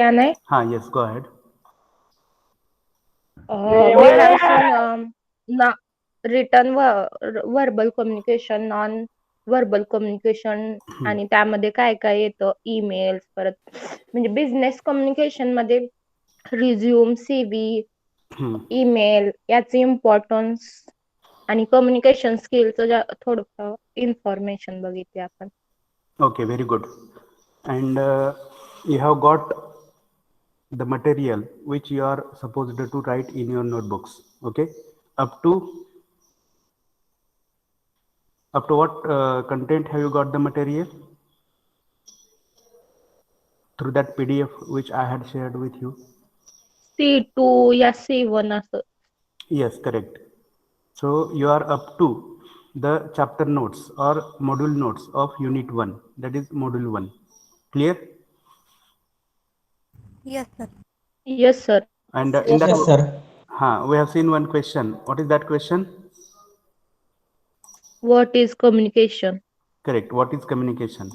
Can I? Yes, go ahead. We have seen written verbal communication, non verbal communication आणि त्यामध्ये काय काय येतं ईमेल्स परत म्हणजे बिझनेस कम्युनिकेशन मध्ये रिझ्यूम सीव्ही ईमेल याचे इम्पॉर्टन्स आणि कम्युनिकेशन स्किलचं थोडं इन्फॉर्मेशन बघितली आपण. Okay, very good. And you have got the material which you are supposed to write in your notebooks. Okay, up to what content have you got the material? Through that PDF which I had shared with you. C2 या C1 असं. Yes, correct. So you are up to the chapter notes or module notes of unit 1, that is module 1. Clear? Yes, sir. Yes, sir. And in that, Yes, sir. we have seen one question. What is that question? What is communication? Correct. What is communication?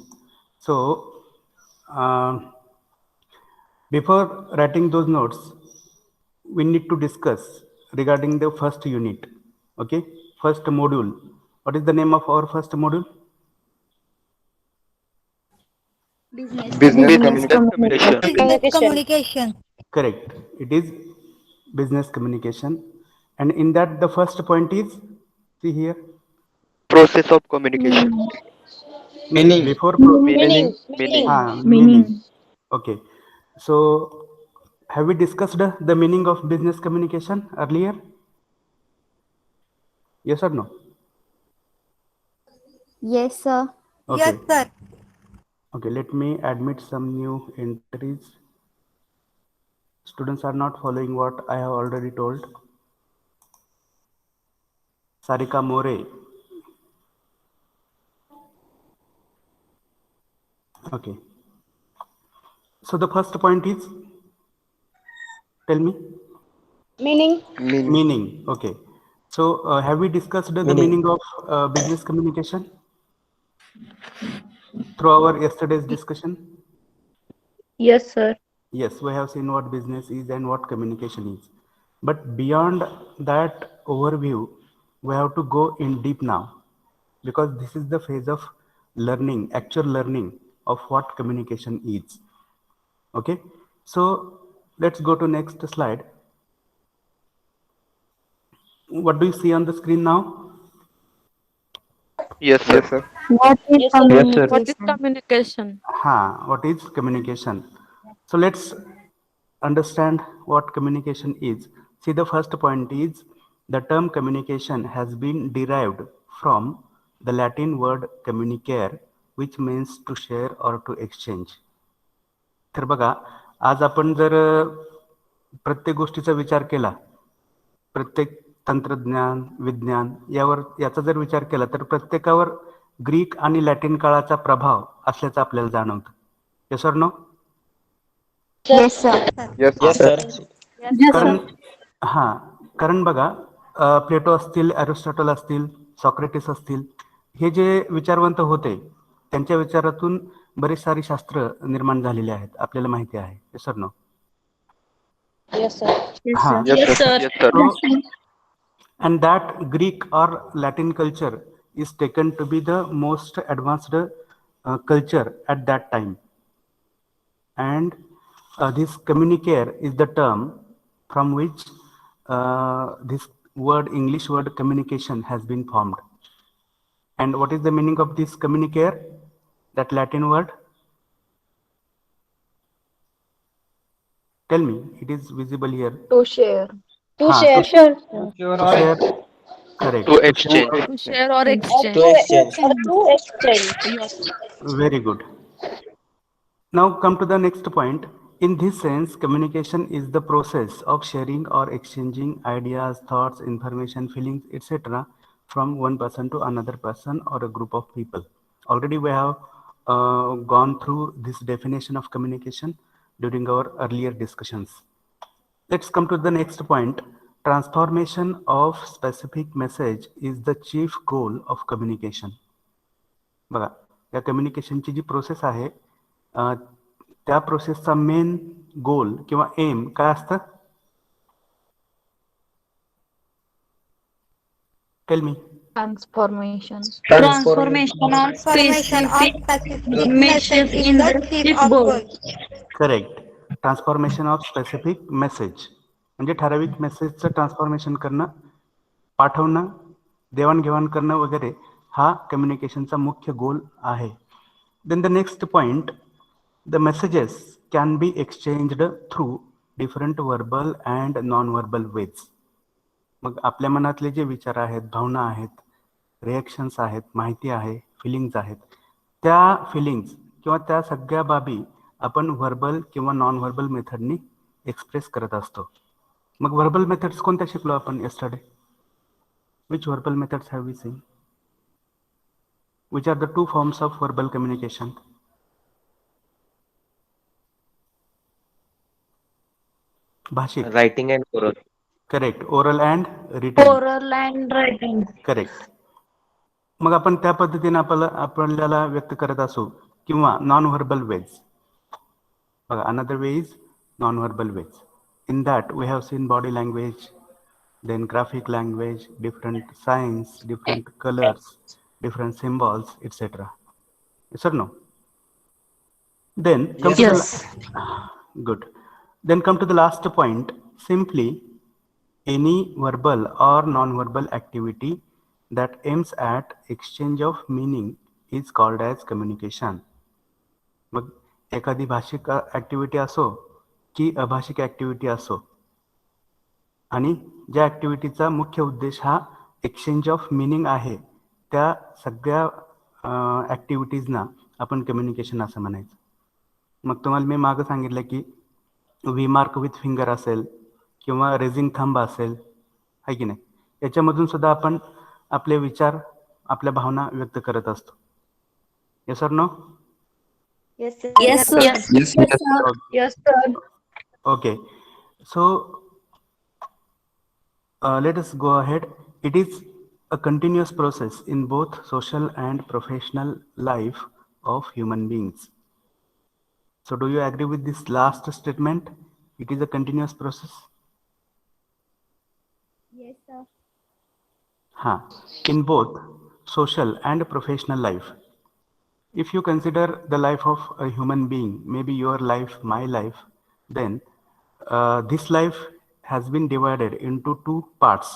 So before writing those notes, we need to discuss regarding the first unit. Okay, first module. What is the name of our first module? Business communication. Business communication. Correct. It is business communication. And in that, the first point is, see here. Process of communication. Meaning. Before Meaning. meaning. Okay. So, have we discussed the meaning of business communication earlier? Yes or no? Yes, sir. Okay. Yes, sir. Okay, let me admit some new entries. Students are not following what I have already told. Sarika More. Okay. So the first point is, tell me. Meaning. Okay. So have we discussed the meaning of business communication through our yesterday's discussion? Yes, sir. Yes, we have seen what business is and what communication is. But beyond that overview, we have to go in deep now, because this is the phase of learning, actual learning of what communication is. Okay, so let's go to next slide. What do you see on the screen now? Yes, sir. What is communication? What is communication? What is communication? So let's understand what communication is. See, the first point is the term communication has been derived from the Latin word communicare, which means to share or to exchange. तर बघा, आज आपण जर प्रत्येक गोष्टीचा विचार केला, प्रत्येक तंत्रज्ञान विज्ञान याचा जर विचार केला तर प्रत्येकावर ग्रीक आणि लॅटिन काळाचा प्रभाव असल्याचं आपल्याला जाणवतं. Yes or no? Yes, sir. Yes, Yes, sir. sir. कारण बघा, प्लेटो असतील, अरिस्टॉटल असतील, सॉक्रेटिस असतील, हे जे विचारवंत होते त्यांच्या विचारातून बरेच सारी शास्त्र निर्माण झालेले आहेत, आपल्याला माहिती आहे. Yes or no? Yes, sir. Yes, sir. Yes, sir. And that Greek or Latin culture is taken to be the most advanced culture at that time. And this communicare is the term from which this English word communication has been formed. And what is the meaning of this communicare, that Latin word? Tell me, it is visible here. To share. To share. Correct. To exchange. To share or exchange. To exchange. Very good. Now come to the next point. In this sense, communication is the process of sharing or exchanging ideas, thoughts, information, feelings, etc. from one person to another person or a group of people. Already we have gone through this definition of communication during our earlier discussions. Let's come to the next point. Transformation of specific message is the chief goal of communication. बघा, या कम्युनिकेशनची जी process आहे त्या प्रोसेसचा main goal किंवा M काय असतं? Tell me. Transformation. Transformation of Transformation of specific specific message in the chip goal. Correct. Transformation of specific message म्हणजे ठराविक मेसेजचं transformation करणं, पाठवणं, देवाणघेवाण करणं वगैरे हा कम्युनिकेशनचा मुख्य गोल आहे. Then the next point, the messages can be exchanged through different verbal and non verbal ways. मग आपल्या मनातले जे विचार आहेत, भावना आहेत, रिॲक्शन्स आहेत, माहिती आहे, फिलिंग्ज आहेत, त्या फिलिंग्ज किंवा त्या सगळ्या बाबी आपण व्हर्बल किंवा नॉन व्हर्बल मेथडनी एक्सप्रेस करत असतो. मग व्हर्बल मेथड्स कोणत्या शिकलो आपण yesterday? Which verbal methods have we seen? Which are the two forms of verbal communication? भाषिक. Writing and oral. Correct. Oral and written. Oral and writing. Correct. मग आपण त्या पद्धतीने आपल्याला व्यक्त करत असू किंवा नॉन व्हर्बल वेज. बघा, another way is non verbal ways. In that we have seen body language, then graphic language, different signs, different colors, different symbols, etc. Yes or no? Then come to Yes. good. Then come to the last point. Simply any verbal or non-verbal activity that aims at exchange of meaning is called as communication. मग एखादी भाषिक activity असो की अभाषिक activity असो, आणि ज्या ऍक्टिव्हिटीचा मुख्य उद्देश हा एक्सचेंज ऑफ मिनिंग आहे, त्या सगळ्या ऍक्टिव्हिटीजना आपण कम्युनिकेशन असं म्हणायचं. मग तुम्हाला मी मागं सांगितलं की वी मार्क विथ फिंगर असेल किंवा रेझिंग थंब असेल, आहे की नाही, याच्यामधून सुद्धा आपण आपले विचार, आपल्या भावना व्यक्त करत असतो. Yes or no? Yes, sir. Yes, sir. Yes, yes. Yes, sir. Okay. So let us go ahead. It is a continuous process in both social and professional life of human beings. So do you agree with this last statement? It is a continuous process. Yes, sir. In both social and professional life. If you consider the life of a human being, maybe your life, my life, then this life has been divided into two parts.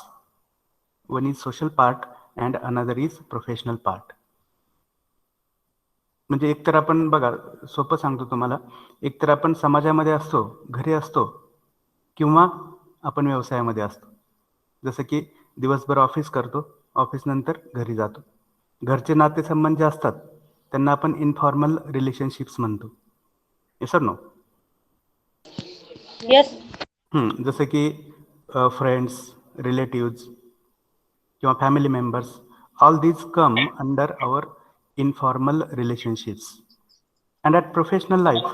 One is social part and another is professional part. म्हणजे एकतर आपण बघा, सोपं सांगतो तुम्हाला, एकतर आपण समाजामध्ये असतो, घरी असतो, किंवा आपण व्यवसायामध्ये असतो. जसं की दिवसभर ऑफिस करतो, ऑफिस नंतर घरी जातो. घरचे नातेसंबंध जे असतात त्यांना आपण इनफॉर्मल रिलेशनशिप्स म्हणतो. Yes or no? Yes. जसं की फ्रेंड्स, रिलेटिव्स किंवा family members, all these come under our informal relationships. And at professional life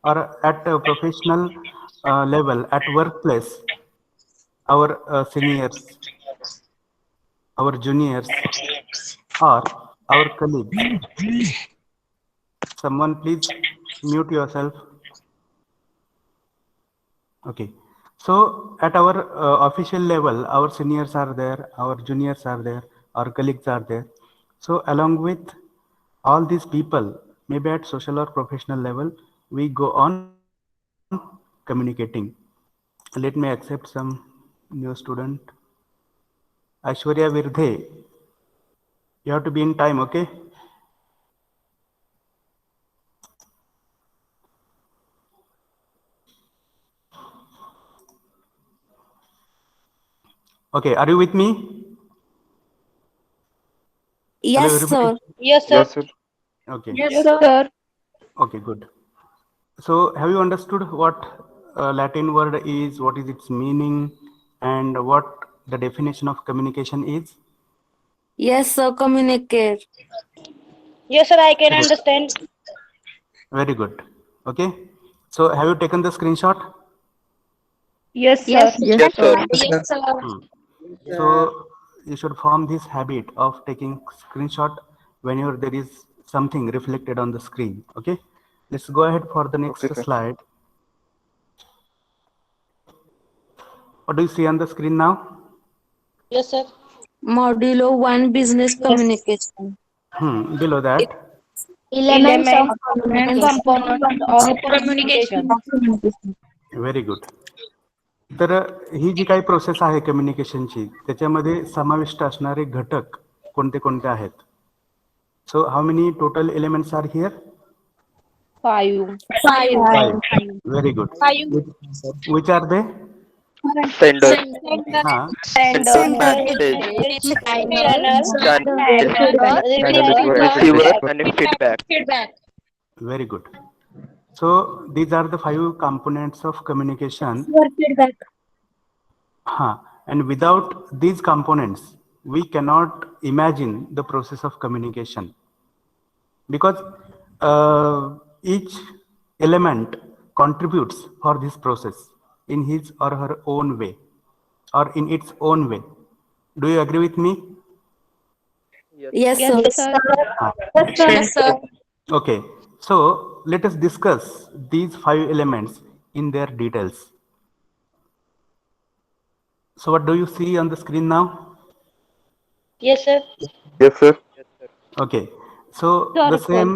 or at a professional level, at workplace, our seniors, our juniors, or our colleagues. Someone please mute yourself. Okay. So at our official level, our seniors are there, our juniors are there, our colleagues are there. So along with all these people, maybe at social or professional level, we go on communicating. Let me accept some new student. Aishwarya Virdhe, you have to be in time, okay? Okay, are you with me? Yes, Hello, sir. everybody? Yes, sir. Yes, sir. Okay. Yes, sir. Okay, good. So have you understood what Latin word is, what is its meaning, and what the definition of communication is? Yes, sir. Communicate. Yes, sir. I can Good. understand. Very good. Okay. So have you taken the screenshot? Yes, sir. Yes, sir. Yes, sir. So you should form this habit of taking screenshot whenever there is something reflected on the screen. Okay. Let's go ahead for the next Okay, sir. slide. What do you see on the screen now? Yes, sir. Modulo 1 business communication. Below that, Elements of Component of communication. Very good. तर ही जी काही process आहे कम्युनिकेशनची, त्याच्यामध्ये समाविष्ट असणारे घटक कोणते कोणते आहेत? So how many total elements are here? 5. 5. Very good. Which are they? Sender. हा, Receiver and feedback. very good. So these are the 5 components of communication. And without these components, we cannot imagine the process of communication, because each element contributes for this process in his or her own way, or in its own way. Do you agree with me? Yes, sir. Yes, sir. Okay, so let us discuss these 5 elements in their details. So what do you see on the screen now? Yes, sir. Yes, sir. Okay, so the same,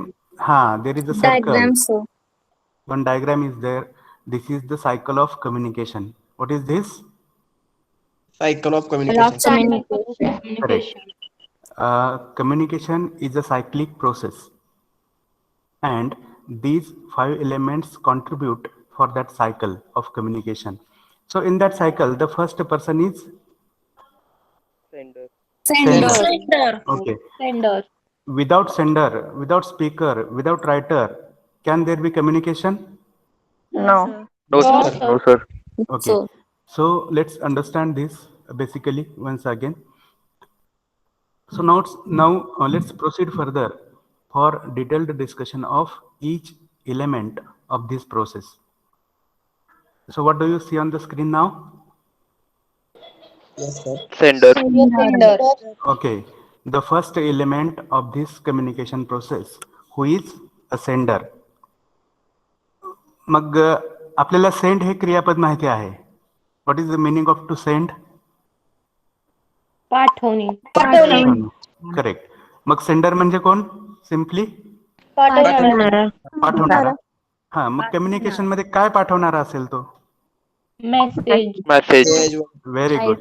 there is a circle. Diagram, sir. One diagram is there. This is the cycle of communication. What is this? Cycle of communication. Correct. Communication is a cyclic process, and these 5 elements contribute for that cycle of communication. So in that cycle, the first person is Sender. Sender. okay. Sender. Without sender, without speaker, without writer, can there be communication? No. No, sir. No, sir. Okay. So let's understand this basically once again. So now let's proceed further for detailed discussion of each element of this process. So what do you see on the screen now? Yes, sir. Sender. Sender. Okay. The first element of this communication process, who is a sender. मग आपल्याला send हे क्रियापद माहिती आहे. What is the meaning of to send? पाठवणे. Correct. मग sender म्हणजे कोण? सिम्पली पाठवणारा. मग कम्युनिकेशन मध्ये काय पाठवणारा असेल तो? Message. Message. Very good.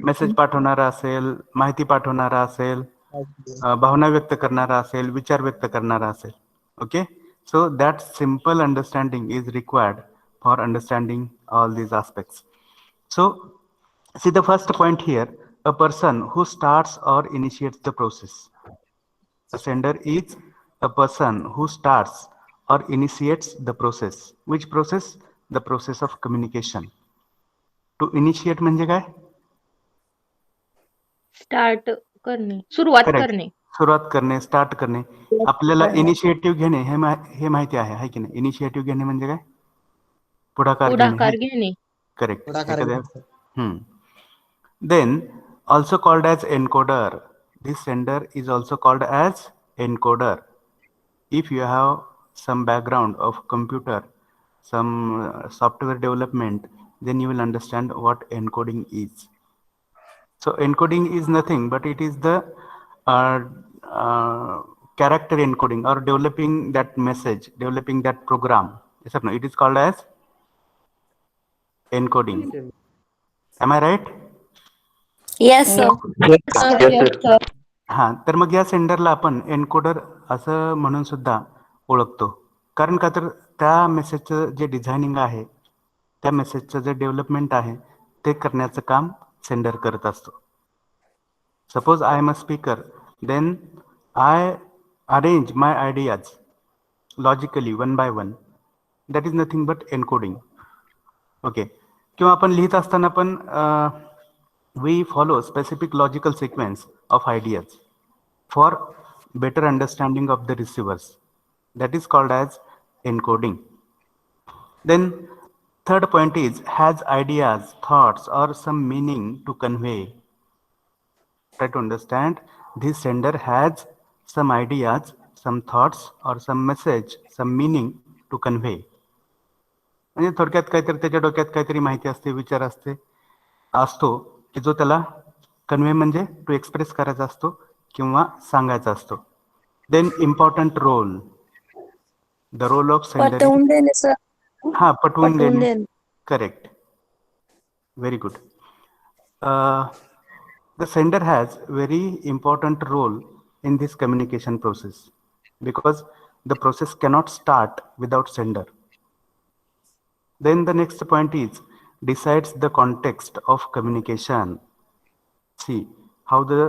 Message पाठवणारा असेल, माहिती पाठवणारा असेल, भावना व्यक्त करणारा असेल, विचार व्यक्त करणारा असेल. Okay, so that simple understanding is required for understanding all these aspects. So see the first point here, a person who starts or initiates the process. A sender is a person who starts or initiates the process. Which process? The process of communication. To initiate म्हणजे काय? Start करणे. सुरुवात Correct. करणे. सुरुवात करणे, start करणे. आपल्याला initiative घेणे हे माहिती आहे की नाही? इनिशिएटिव्ह घेणे म्हणजे काय? पुढाकार घेणे. Correct. Then also called as encoder. This sender is also called as encoder. If you have some background of computer, some software development, then you will understand what encoding is. So encoding is nothing but it is the character encoding, or developing that message, developing that program. Yes or no? It is called as encoding. Am I right? Yes, sir. Yes, sir. तर मग या सेंडरला आपण encoder असं म्हणून सुद्धा ओळखतो. कारण का तर त्या मेसेजचं जे डिझायनिंग आहे, त्या मेसेजचं जे डेव्हलपमेंट आहे, ते करण्याचं काम सेंडर करत असतो. Suppose I am a speaker, then I arrange my ideas logically one by one. That is nothing but encoding. Okay. किंवा आपण लिहित असताना पण we follow specific logical sequence of ideas for better understanding of the receivers. That is called as encoding. Then third point is has ideas, thoughts, or some meaning to convey. Try to understand, this sender has some ideas, some thoughts, or some message, some meaning to convey. म्हणजे थोडक्यात काहीतरी त्याच्या डोक्यात काहीतरी माहिती असते, विचार असते, असतो की जो त्याला कन्वे म्हणजे टू एक्सप्रेस करायचा असतो किंवा सांगायचा असतो. Then important role, the role of sender. पटवून देणे सर. हा, पटवून पटवून देणे. देणे. Correct, very good. The sender has very important role in this communication process because the process cannot start without sender. Then the next point is decides the context of communication. See how the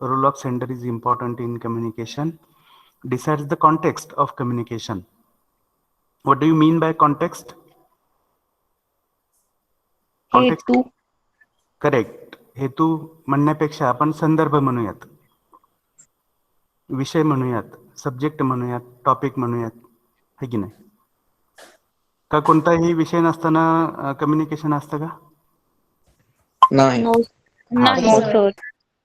role of sender is important in communication. Decides the context of communication. What do you mean by context? Context. हेतू. Correct. हेतू म्हणण्यापेक्षा आपण संदर्भ म्हणूयात, विषय म्हणूयात, subject म्हणूयात, topic म्हणूयात, है की नाही? का कोणताही विषय नसताना कम्युनिकेशन असतं का? नाही. No. नाही सर.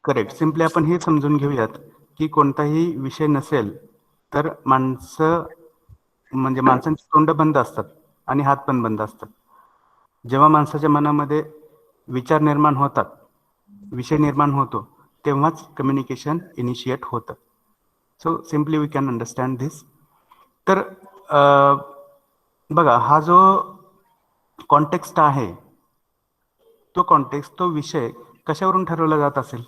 करेक्ट. सिम्पली आपण हे समजून घेऊयात की कोणताही विषय नसेल तर माणसांची तोंड बंद असतात आणि हात पण बंद असतात. जेव्हा माणसाच्या मनामध्ये विचार निर्माण होतात, विषय निर्माण होतो, तेव्हाच कम्युनिकेशन इनिशिएट होतं. So simply we can understand this. तर बघा, हा जो कॉन्टेक्स्ट आहे, तो कॉन्टेक्स्ट, तो विषय कशावरून ठरवला जात असेल?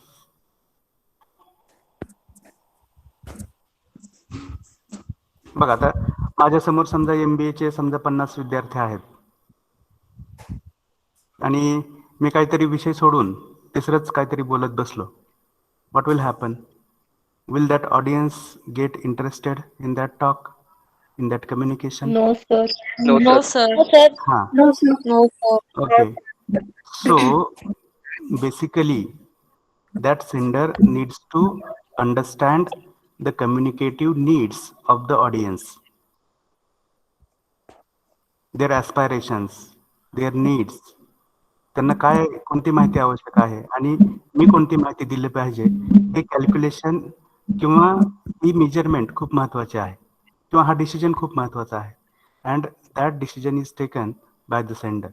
बघा, आता माझ्यासमोर समजा MBA चे समजा 50 विद्यार्थी आहेत आणि मी काहीतरी विषय सोडून तिसरंच काहीतरी बोलत बसलो. What will happen? Will that audience get interested in that talk, in that communication? No sir. No sir. Sir. हां, No sir. Okay. So basically that sender needs to understand the communicative needs of the audience, their aspirations, their needs. त्यांना काय, कोणती माहिती आवश्यक आहे आणि मी कोणती माहिती दिली पाहिजे, हे कॅल्क्युलेशन किंवा ही मेजरमेंट खूप महत्वाची आहे, किंवा हा डिसिजन खूप महत्वाचा आहे. And that decision is taken by the sender.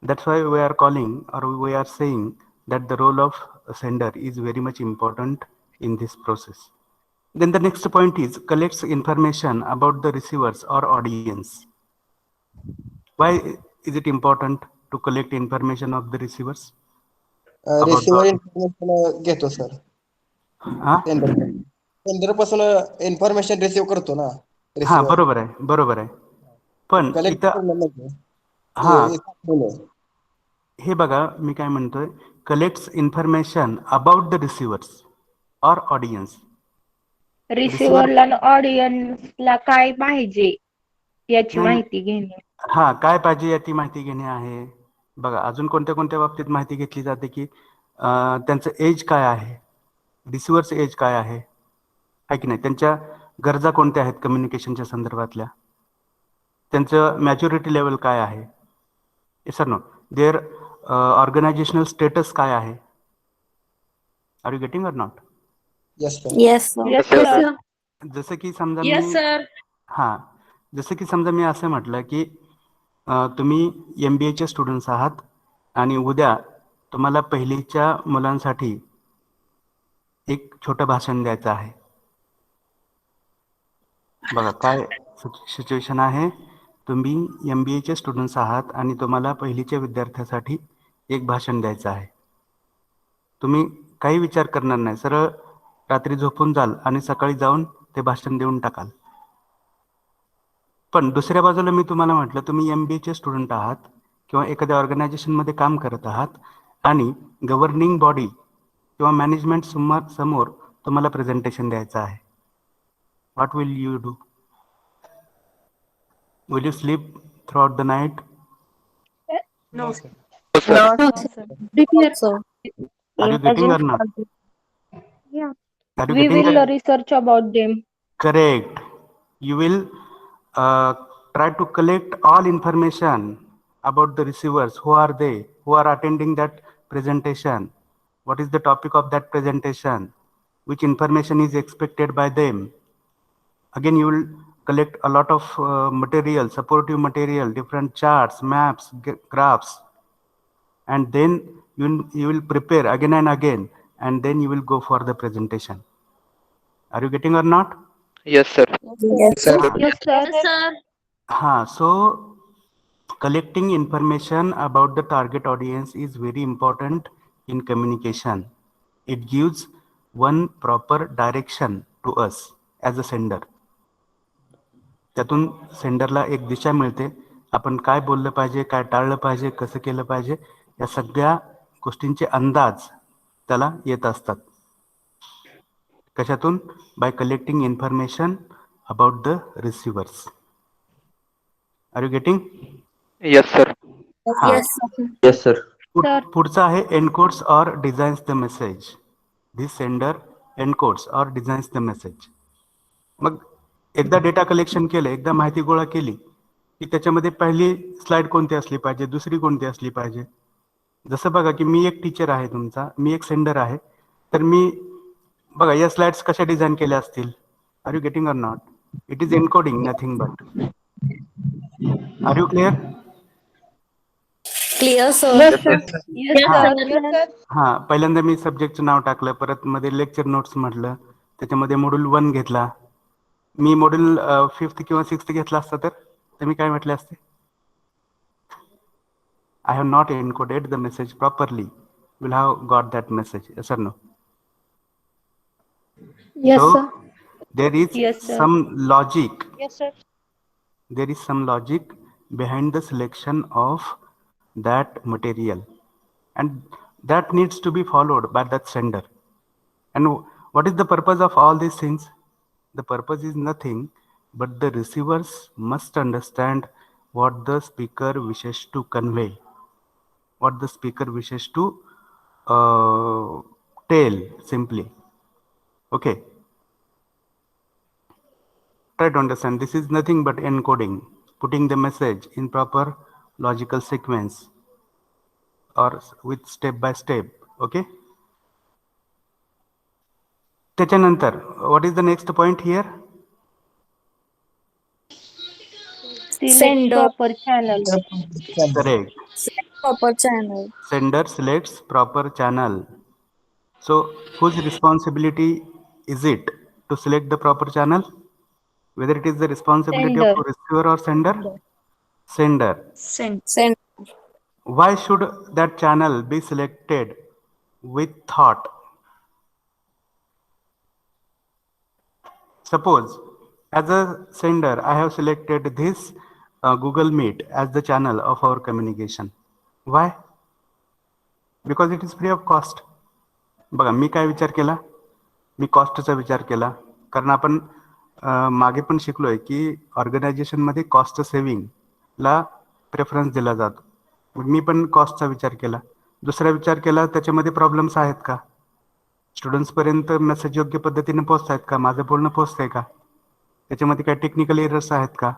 That's why we are calling, or we are saying that the role of a sender is very much important in this process. Then the next point is collects information about the receivers or audience. Why is it important to collect information of the receivers? Receiver information घेतो sir. हा, sender पासून information receive करतो ना. हा, बरोबर आहे, बरोबर आहे. पण कलेक्ट इथं हा, हे बघा, मी काय म्हणतोय, collects information about the receivers or audience. रिसिव्हरला आणि ऑडियन्सला काय पाहिजे याची नाही, माहिती घेणे. हा, काय पाहिजे याची माहिती घेणे आहे. बघा, अजून कोणत्या कोणत्या बाबतीत माहिती घेतली जाते की त्यांचं एज काय आहे, रिसिव्हर्स एज काय आहे की नाही, त्यांच्या गरजा कोणत्या आहेत कम्युनिकेशनच्या संदर्भातल्या, त्यांचं मॅच्युरिटी लेवल काय आहे, sir no, their organizational status काय आहे. Are you getting or not? Yes sir. Yes sir. Yes, sir. जसं की समजा Yes मी, sir. हां, जसं की समजा मी असं म्हटलं की तुम्ही MBA चे स्टुडंट्स आहात आणि उद्या तुम्हाला पहिलीच्या मुलांसाठी एक छोटं भाषण द्यायचं आहे. बघा काय सिच्युएशन आहे. तुम्ही MBA चे स्टुडंट्स आहात आणि तुम्हाला पहिलीच्या विद्यार्थ्यासाठी एक भाषण द्यायचं आहे. तुम्ही काही विचार करणार नाही, सरळ रात्री झोपून जाल आणि सकाळी जाऊन ते भाषण देऊन टाकाल. पण दुसऱ्या बाजूला मी तुम्हाला म्हटलं, तुम्ही MBA चे स्टुडंट आहात किंवा एखाद्या ऑर्गनायझेशनमध्ये काम करत आहात आणि गव्हर्निंग बॉडी किंवा मॅनेजमेंट समोर तुम्हाला प्रेझेंटेशन द्यायचं आहे. What will you do? Will you sleep throughout the night? No sir. sir. Are you getting or not? Yeah. Are you We getting will that? research about them. Correct. You will try to collect all information about the receivers. Who are they? Who are attending that presentation? What is the topic of that presentation? Which information is expected by them? Again, you will collect a lot of material, supportive material, different charts, maps, graphs, and then you will prepare again and again, and then you will go for the presentation. Are you getting or not? Yes, sir. Yes, sir. Yes, sir. Sir. So collecting information about the target audience is very important in communication. It gives one proper direction to us as a sender. त्यातून सेंडरला एक दिशा मिळते. आपण काय बोललं पाहिजे, काय टाळलं पाहिजे, कसं केलं पाहिजे, या सगळ्या गोष्टींचे अंदाज त्याला येत असतात. कशातून? By collecting information about the receivers. Are you getting? Yes, sir. Yes, sir. Yes, sir. पुढचा आहे encodes or designs the message. This sender encodes or designs the message. मग एकदा डेटा कलेक्शन केलं, एकदा माहिती गोळा केली की त्याच्यामध्ये पहिली स्लाइड कोणती असली पाहिजे, दुसरी कोणती असली पाहिजे. जसं बघा की मी एक टीचर आहे तुमचा, मी एक सेंडर आहे, तर मी बघा या स्लाइड्स कशा डिझाईन केल्या असतील. Are you getting or not? It is encoding, nothing but. Are you clear? Clear, sir. Yes, sir. Yes, हा. sir. हा, पहिल्यांदा मी सब्जेक्टचं नाव टाकलं, परत मध्ये लेक्चर नोट्स म्हटलं, त्याच्यामध्ये मॉड्यूल 1 घेतला. मी मॉड्यूल 5th किंवा 6th घेतला असता तर मी काय म्हटले असते? I have not encoded the message properly. Will have got that message? Yes or no? Yes, So sir. there is Yes, sir. some logic. Yes, sir. There is some logic behind the selection of that material, and that needs to be followed by that sender. And what is the purpose of all these things? The purpose is nothing but the receivers must understand what the speaker wishes to convey, what the speaker wishes to tell simply. Okay, try to understand. This is nothing but encoding, putting the message in proper logical sequence or with step by step. Okay, त्याच्यानंतर what is the next point here? Select Sender. proper channel. Correct. Proper channel. Sender selects proper channel. So whose responsibility is it to select the proper channel? Whether it is the responsibility Sender. of receiver or sender? Sender. Send. Why should that channel be selected with thought? Suppose as a sender I have selected this Google Meet as the channel of our communication. Why? Because it is free of cost. बघा मी काय विचार केला, मी कॉस्टचा विचार केला, कारण आपण मागे पण शिकलोय की ऑर्गनायझेशनमध्ये कॉस्ट सेव्हिंगला प्रेफरन्स दिला जातो. मी पण कॉस्टचा विचार केला. दुसरा विचार केला, त्याच्यामध्ये प्रॉब्लेम्स आहेत का, स्टुडंट्सपर्यंत मेसेज योग्य पद्धतीने पोहोचत आहेत का, माझं बोलणं पोहोचतंय का, त्याच्यामध्ये काय टेक्निकल एरर्स आहेत का,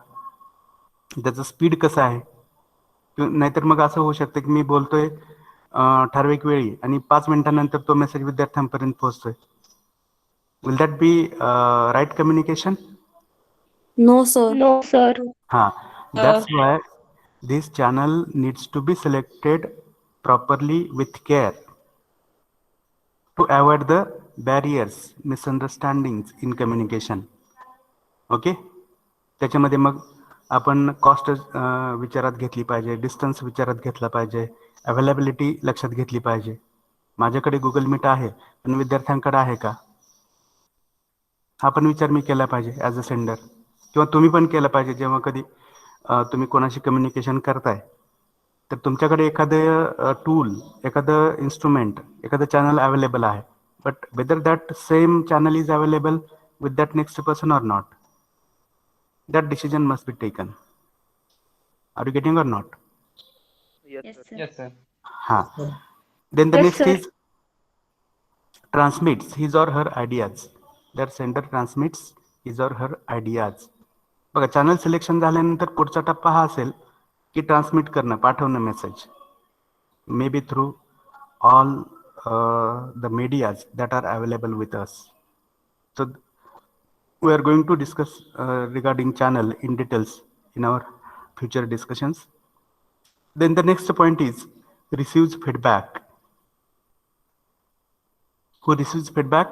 त्याचं स्पीड कसं आहे. नाहीतर मग असं होऊ शकतं की मी बोलतोय ठराविक वेळी आणि 5 मिनिटांनंतर तो मेसेज विद्यार्थ्यांपर्यंत पोहोचतोय. Will that be right communication? No, sir. No, sir. हा, that's why this channel needs to be selected properly with care to avoid the barriers, misunderstandings in communication. Okay, त्याच्यामध्ये मग आपण कॉस्ट विचारात घेतली पाहिजे, डिस्टन्स विचारात घेतला पाहिजे, अवेलेबिलिटी लक्षात घेतली पाहिजे. माझ्याकडे गुगल मीट आहे पण विद्यार्थ्यांकडे आहे का, हा पण विचार मी केला पाहिजे ॲज अ सेंडर, किंवा तुम्ही पण केला पाहिजे. जेव्हा कधी तुम्ही कोणाशी कम्युनिकेशन करताय तर तुमच्याकडे एखादं टूल, एखादं इन्स्ट्रुमेंट, एखादं चॅनल अवेलेबल आहे, but whether that same channel is available with that next person or not, that decision must be taken. Are you getting or not? Yes, sir. Yes, sir. Ha. Then the Yes, next sir. is transmits his or her ideas. That sender transmits his or her ideas. बघा, channel selection झाल्यानंतर पुढचा टप्पा हा असेल की transmit करणं, पाठवणं message, may be through all the medias that are available with us. So we are going to discuss regarding channel in details in our future discussions. Then the next point is receives feedback? Who receives feedback?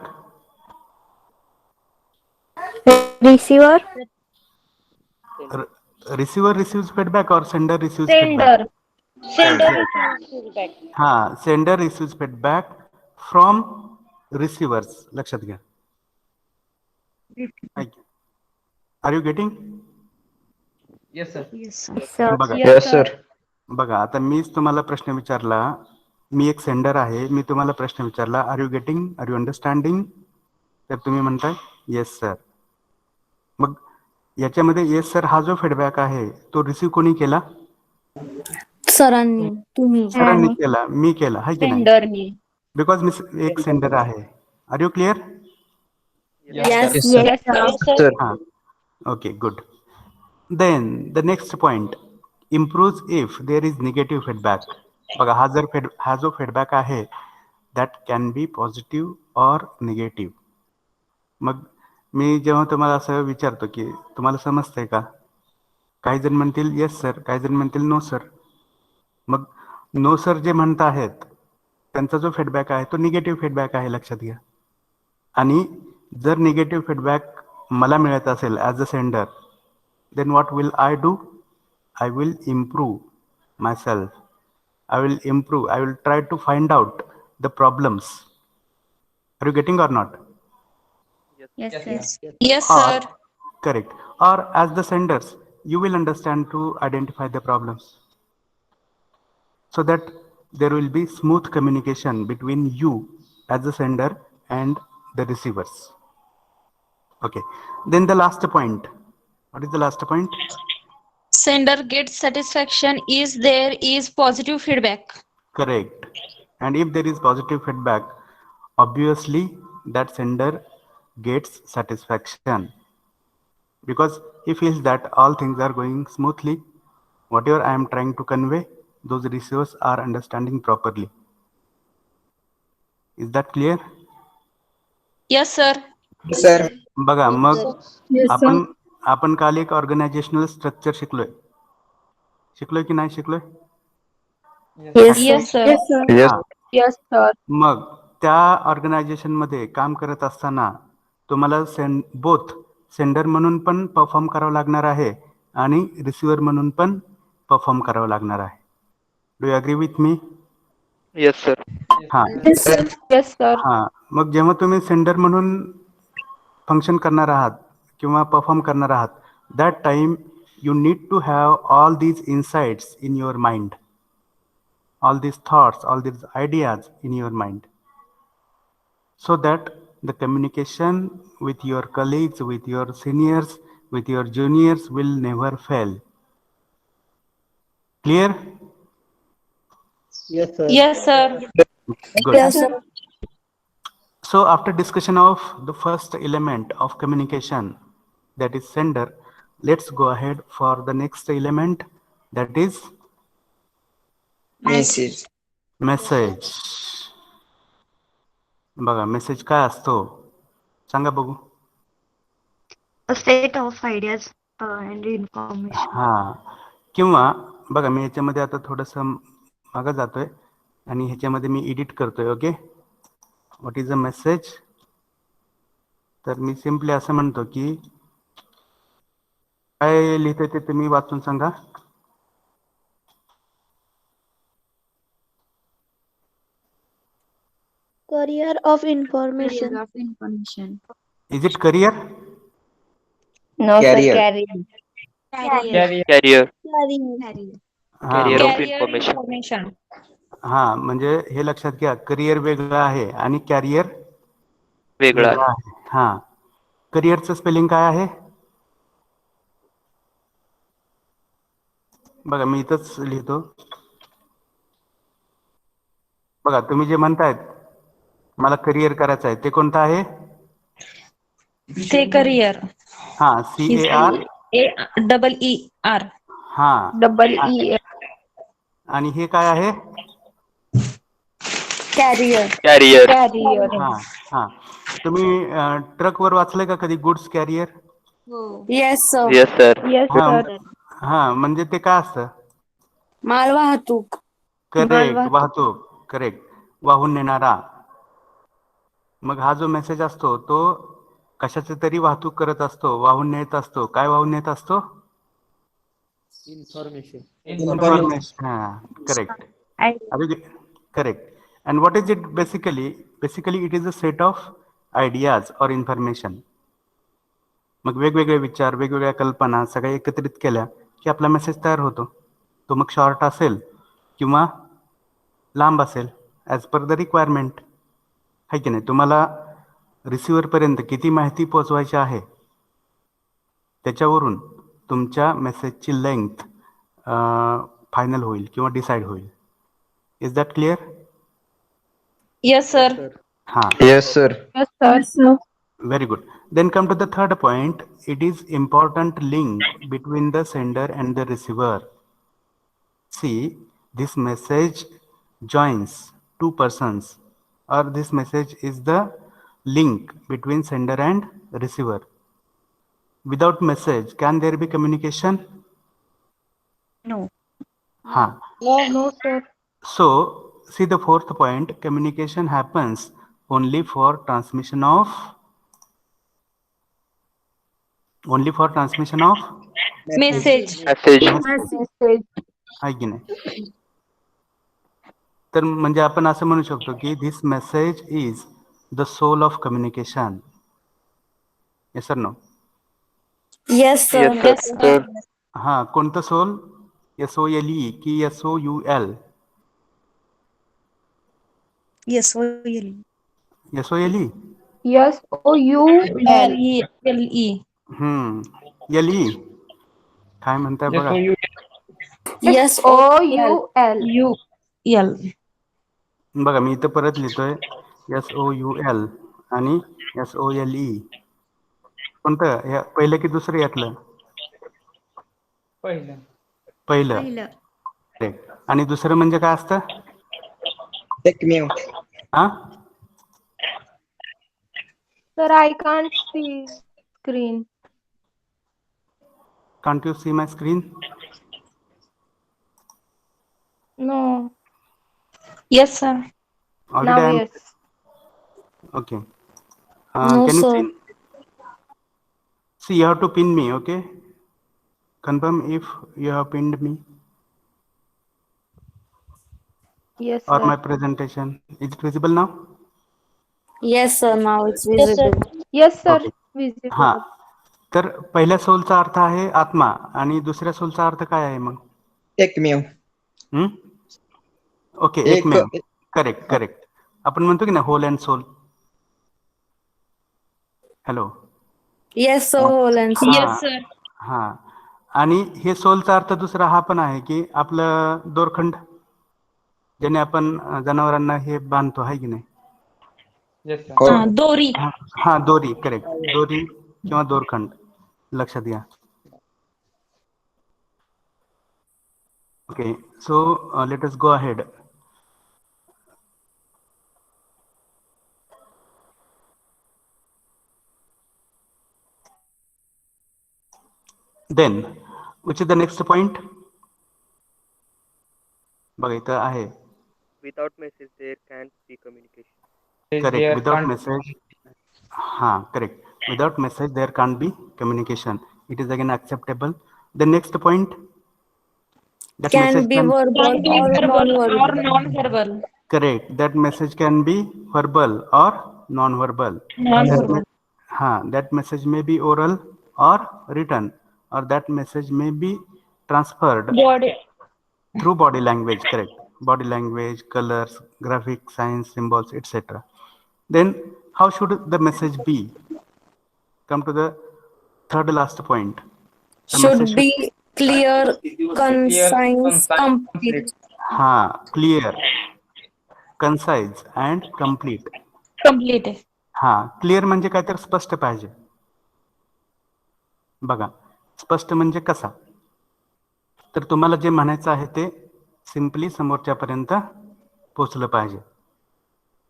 Receiver. Receiver receives feedback or sender receives feedback? Sender receives feedback. Sender receives feedback from receivers. लक्षात घ्या. Are you getting? Yes, sir. Sir. बघा Yes, sir. बघा आता मीच तुम्हाला प्रश्न विचारला. मी एक सेंडर आहे. मी तुम्हाला प्रश्न विचारला. Are you getting? Are you understanding? तर तुम्ही म्हणताय येस सर. मग याच्यामध्ये येस सर हा जो फीडबॅक आहे तो रिसीव्ह कोणी केला? सरांनी. तुम्ही. सरांनी केला, मी केला, हाय की नाही? सेंडरनी. बिकॉज मी एक सेंडर आहे. Are you clear? Yes. Yes, sir. Yes. Yes, sir. Sir. हा. Okay, good. Then the next point, improves if there is negative feedback. बघा हा जो फीडबॅक आहे that can be positive or negative. मग मी जेव्हा तुम्हाला असं विचारतो की तुम्हाला समजतंय का? काही जण म्हणतील येस सर, काही जण म्हणतील नो सर. मग नो सर जे म्हणत आहेत त्यांचा जो फीडबॅक आहे तो निगेटिव्ह फीडबॅक आहे, लक्षात घ्या. आणि जर निगेटिव्ह फीडबॅक मला मिळत असेल as a sender, then what will I do? I will improve myself. I will improve. I will try to find out the problems. Are you getting or not? Yes, sir. Yes, Or, sir. correct. Or as the senders, you will understand to identify the problems, so that there will be smooth communication between you as the sender and the receivers. Okay. Then the last point. What is the last point? Sender gets satisfaction is there is positive feedback. Correct. And if there is positive feedback, obviously that sender gets satisfaction, because he feels that all things are going smoothly. Whatever I am trying to convey, those receivers are understanding properly. Is that clear? Yes, sir. Sir बघा मग Yes, sir. आपण काल एक organisational structure शिकलोय की नाही शिकलोय? Yes, Yes, sir. sir. Yes, sir. Yes. हा. Yes, sir. मग त्या ऑर्गनायझेशन मध्ये काम करत असताना तुम्हाला बोथ सेंडर म्हणून पण परफॉर्म करावं लागणार आहे आणि रिसिव्हर म्हणून पण परफॉर्म करावं लागणार आहे. Do you agree with me? Yes, sir. हा. Yes, sir. Yes, sir. हा. मग जेव्हा तुम्ही सेंडर म्हणून फंक्शन करणार आहात किंवा परफॉर्म करणार आहात, that time you need to have all these insights in your mind, all these thoughts, all these ideas in your mind, so that the communication with your colleagues, with your seniors, with your juniors will never fail. Clear? Yes sir. Yes, sir. Good. Yes, sir. So after discussion of the first element of communication, that is sender, let's go ahead for the next element, that is message. message. बघा message काय असतो सांगा बघू. A set of ideas and information. हा. किंवा बघा मी ह्याच्यामध्ये आता थोडंसं मागं जातोय आणि ह्याच्यामध्ये मी एडिट करतोय. Okay. What is a message? तर मी सिम्पली असं म्हणतो की काय लिहितोय ते तुम्ही वाचून सांगा. Career of information. Career of information. Is it career? No, sir. Carrier. Carrier. Career. Carrier. Career. हा. Carrier of Carrier information. information. हा म्हणजे हे लक्षात घ्या, करिअर वेगळं आहे आणि कॅरियर वेगळा वेगळं आहे. हा. करिअरचं स्पेलिंग काय आहे? बघा मी इथंच लिहितो. बघा तुम्ही जे म्हणतायत मला करिअर करायचं आहे ते कोणतं आहे? ते career. हा. CAR. AER. हा. Double E. आणि हे काय आहे? Carrier. Carrier. Carrier. हा. हा. तुम्ही ट्रकवर वाचलंय का कधी goods carrier? Yes, sir. Yes, sir. Yes, हा. sir. हा म्हणजे ते काय असतं? मालवाहतूक. करेक्ट, वाहतूक, करेक्ट, वाहून नेणारा. मग हा जो मेसेज असतो तो कशाची तरी वाहतूक करत असतो, वाहून नेत असतो. काय वाहून नेत असतो? इन्फॉर्मेशन. हा, correct. Correct. And what is it basically? Basically, it is a set of ideas or information. मग वेगवेगळे विचार, वेगवेगळ्या कल्पना सगळ्या एकत्रित केल्या की आपला मेसेज तयार होतो. तो मग शॉर्ट असेल किंवा लांब असेल ॲज पर द रिक्वायरमेंट. आहे की नाही? तुम्हाला रिसिव्हरपर्यंत किती माहिती पोहोचवायची आहे त्याच्यावरून तुमच्या मेसेजची लेंथ फायनल होईल किंवा डिसाईड होईल. Is that clear? Yes, sir. हां, Yes, sir. Yes, sir. very good. Then come to the third point. It is important link between the sender and the receiver. See, this message joins two persons, or this message is the link between sender and receiver. Without message, can there be communication? No. Ha. No, sir. So, see the fourth point. Communication happens only for transmission of Message. Message. Message. आहे की नाही? तर म्हणजे आपण असं म्हणू शकतो की this message is the soul of communication. Yes or no? Yes, sir. Yes, sir. हा, कोणतं सोल? SOLE की SOUL? SOL. SOLE? SOUL. LE. LE काय म्हणताय बघा. Yes, SOUL. UL. बघा मी इथं परत लिहितोय SOUL आणि SOLE. कोणतं? पहिलं की दुसरं यातलं? पहिलं. पहिलं. Correct. आणि दुसरं म्हणजे काय असतं? एकमेव. हा, Sir, I can't see screen. can't you see my screen? No. Yes, sir. Already Now I am. yes. Okay. No, Can you sir. see? You have to pin me, okay? Confirm if you have pinned me Yes, or sir. my presentation. Is it visible now? yes, sir. Now it's visible. Yes, sir. Okay. Visible. हा, तर पहिल्या सोलचा अर्थ आहे आत्मा आणि दुसऱ्या सोलचा अर्थ काय आहे मग? एकमेव. ओके, एकमेव. करेक्ट. आपण म्हणतो की ना whole and soul. Hello. Yes, sir. Whole and soul. Yes, sir. हा, आणि हे सोलचा अर्थ दुसरा हा पण आहे की आपलं दोरखंड ज्याने आपण जनावरांना हे बांधतो, आहे की नाही? Dori. हा, दोरी. करेक्ट, दोरी किंवा दोरखंड. लक्षात घ्या. Okay, so let us go ahead. Then, which is the next point? बघा इथं आहे. Without message, there can't be communication. Correct. Without message. Ha, correct. Without message, there can't be communication. It is again acceptable. The next point. That Can message be verbal Can be or verbal or non-verbal. non-verbal. correct. That message can be verbal or non-verbal. Non-verbal. That message may be oral or written, or that message may be transferred Body. through body language. Correct. Body language, colors, graphic, signs, symbols, etc. Then how should the message be? Come to the third last point. The Should message be clear, concise, complete. clear, concise and complete. Complete. Clear म्हणजे काय तर स्पष्ट पाहिजे. बघा, स्पष्ट म्हणजे कसा? तर तुम्हाला जे म्हणायचं आहे ते सिंपली समोरच्यापर्यंत पोचलं पाहिजे.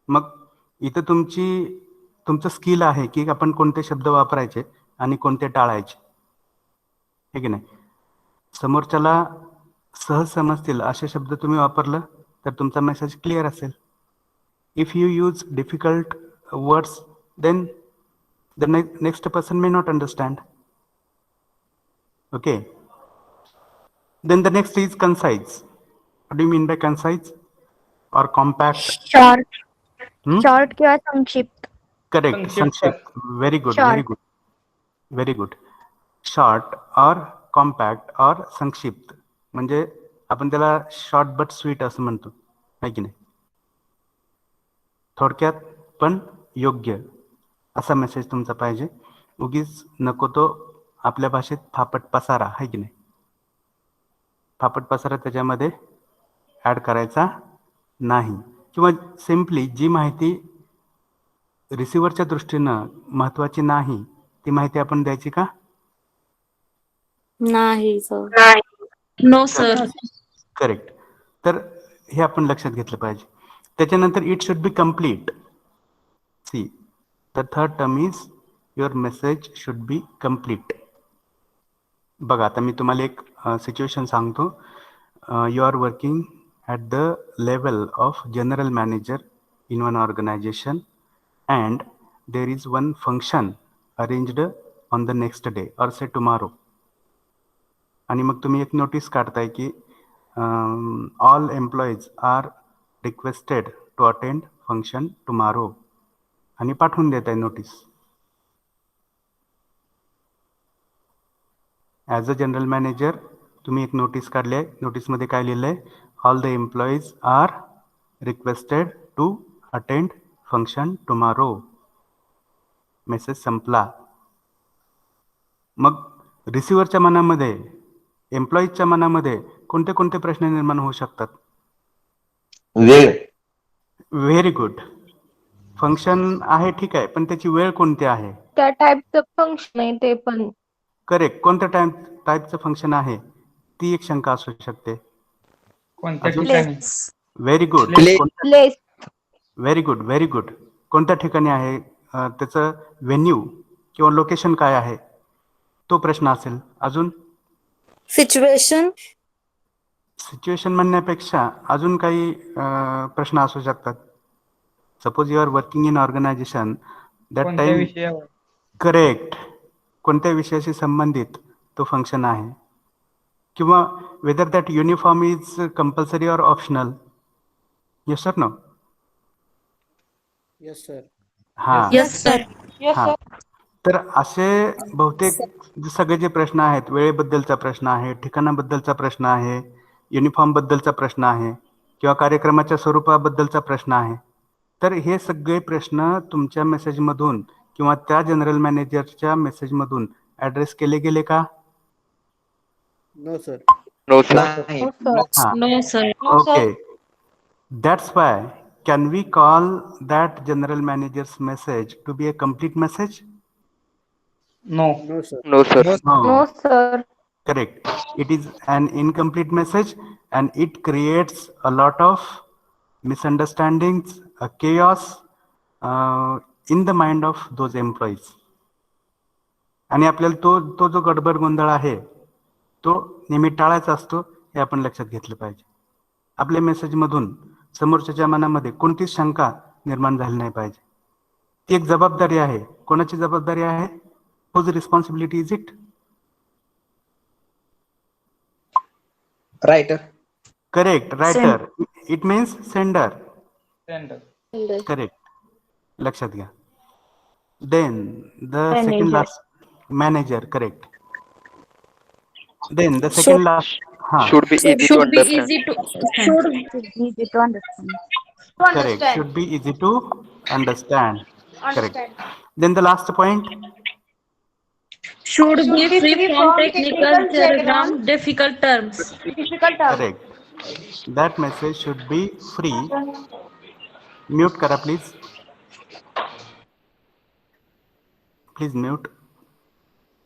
मग इथं तुमचं स्किल आहे की आपण कोणते शब्द वापरायचे आणि कोणते टाळायचे, हे की नाही? समोरच्याला सहज समजतील असे शब्द तुम्ही वापरलं तर तुमचा मेसेज क्लिअर असेल. If you use difficult words then the next person may not understand. Okay, then the next is concise. What do you mean by concise or compact? Short Hmm? Short किंवा संक्षिप्त. Correct, संक्षिप्त. Very good, Short. very good, very good. Short or compact or संक्षिप्त म्हणजे आपण त्याला short but sweet असं म्हणतो, आहे की नाही. थोडक्यात पण योग्य असा मेसेज तुमचा पाहिजे. उगीच नको तो आपल्या भाषेत फापट पसारा, आहे की नाही. फापट पसारा त्याच्यामध्ये ऍड करायचा नाही. किंवा सिम्पली जी माहिती रिसिव्हरच्या दृष्टीनं महत्वाची नाही ती माहिती आपण द्यायची का? नाही सर. No, sir. करेक्ट. तर हे आपण लक्षात घेतलं पाहिजे. त्याच्यानंतर it should be complete. See the third term is your message should be complete. बघा आता मी तुम्हाला एक सिच्युएशन सांगतो. You are working at the level of general manager in one organization and there is one function arranged on the next day or say tomorrow. आणि मग तुम्ही एक नोटीस काढताय की all employees are requested to attend function tomorrow आणि पाठवून देत आहे notice. As a general manager तुम्ही एक नोटीस काढली आहे. नोटीसमध्ये काय लिहिलं आहे? All the employees are requested to attend function tomorrow. Message संपला. मग रिसिव्हरच्या मनामध्ये, एम्प्लॉईजच्या मनामध्ये कोणते कोणते प्रश्न निर्माण होऊ शकतात? वेळ. Very good. फंक्शन आहे ठीक आहे, पण त्याची वेळ कोणती आहे? त्या टाईपचं फंक्शन आहे ते पण. करेक्ट. कोणत्या टाईपचं फंक्शन आहे ती एक शंका असू शकते. Very good. Place. Very good, very good. कोणत्या ठिकाणी आहे, त्याचं व्हेन्यू किंवा लोकेशन काय आहे तो प्रश्न असेल. अजून सिच्युएशन. सिच्युएशन म्हणण्यापेक्षा अजून काही प्रश्न असू शकतात. Suppose you are working in organization that time. Correct. कोणत्या विषयाशी संबंधित तो फंक्शन आहे, किंवा whether that uniform is compulsory or optional. Yes sir no? Yes sir. हा Yes, sir. हा. तर असे बहुतेक सगळे जे प्रश्न आहेत, वेळेबद्दलचा प्रश्न आहे, ठिकाणाबद्दलचा प्रश्न आहे, युनिफॉर्म बद्दलचा प्रश्न आहे, किंवा कार्यक्रमाच्या स्वरूपाबद्दलचा प्रश्न आहे. तर हे सगळे प्रश्न तुमच्या मेसेजमधून किंवा त्या जनरल मॅनेजरच्या मेसेजमधून ऍड्रेस केले गेले का? No sir. No, sir. हा. No, sir. Okay. That's why can we call that general manager's message to be a complete message? No sir. No, sir. No sir. Correct. It is an incomplete message and it creates a lot of misunderstandings, a chaos in the mind of those employees. आणि आपल्याला तो जो गडबड गोंधळ आहे तो नेहमी टाळायचा असतो, हे आपण लक्षात घेतलं पाहिजे. आपल्या मेसेजमधून समोरच्याच्या मनामध्ये कोणतीच शंका निर्माण झाली नाही पाहिजे. ती एक जबाबदारी आहे. कोणाची जबाबदारी आहे? Whose responsibility is it? Writer. Correct. Writer. It means sender. Correct. लक्षात घ्या. Then the second last manager. Correct. Then the second last. हा. Should be easy to Should be understand. easy to easy to understand. Correct. Should be easy to understand. Correct. Then the last point. should be free from technical jargon, difficult terms. Correct. That message should be free. Mute करा please. Please mute.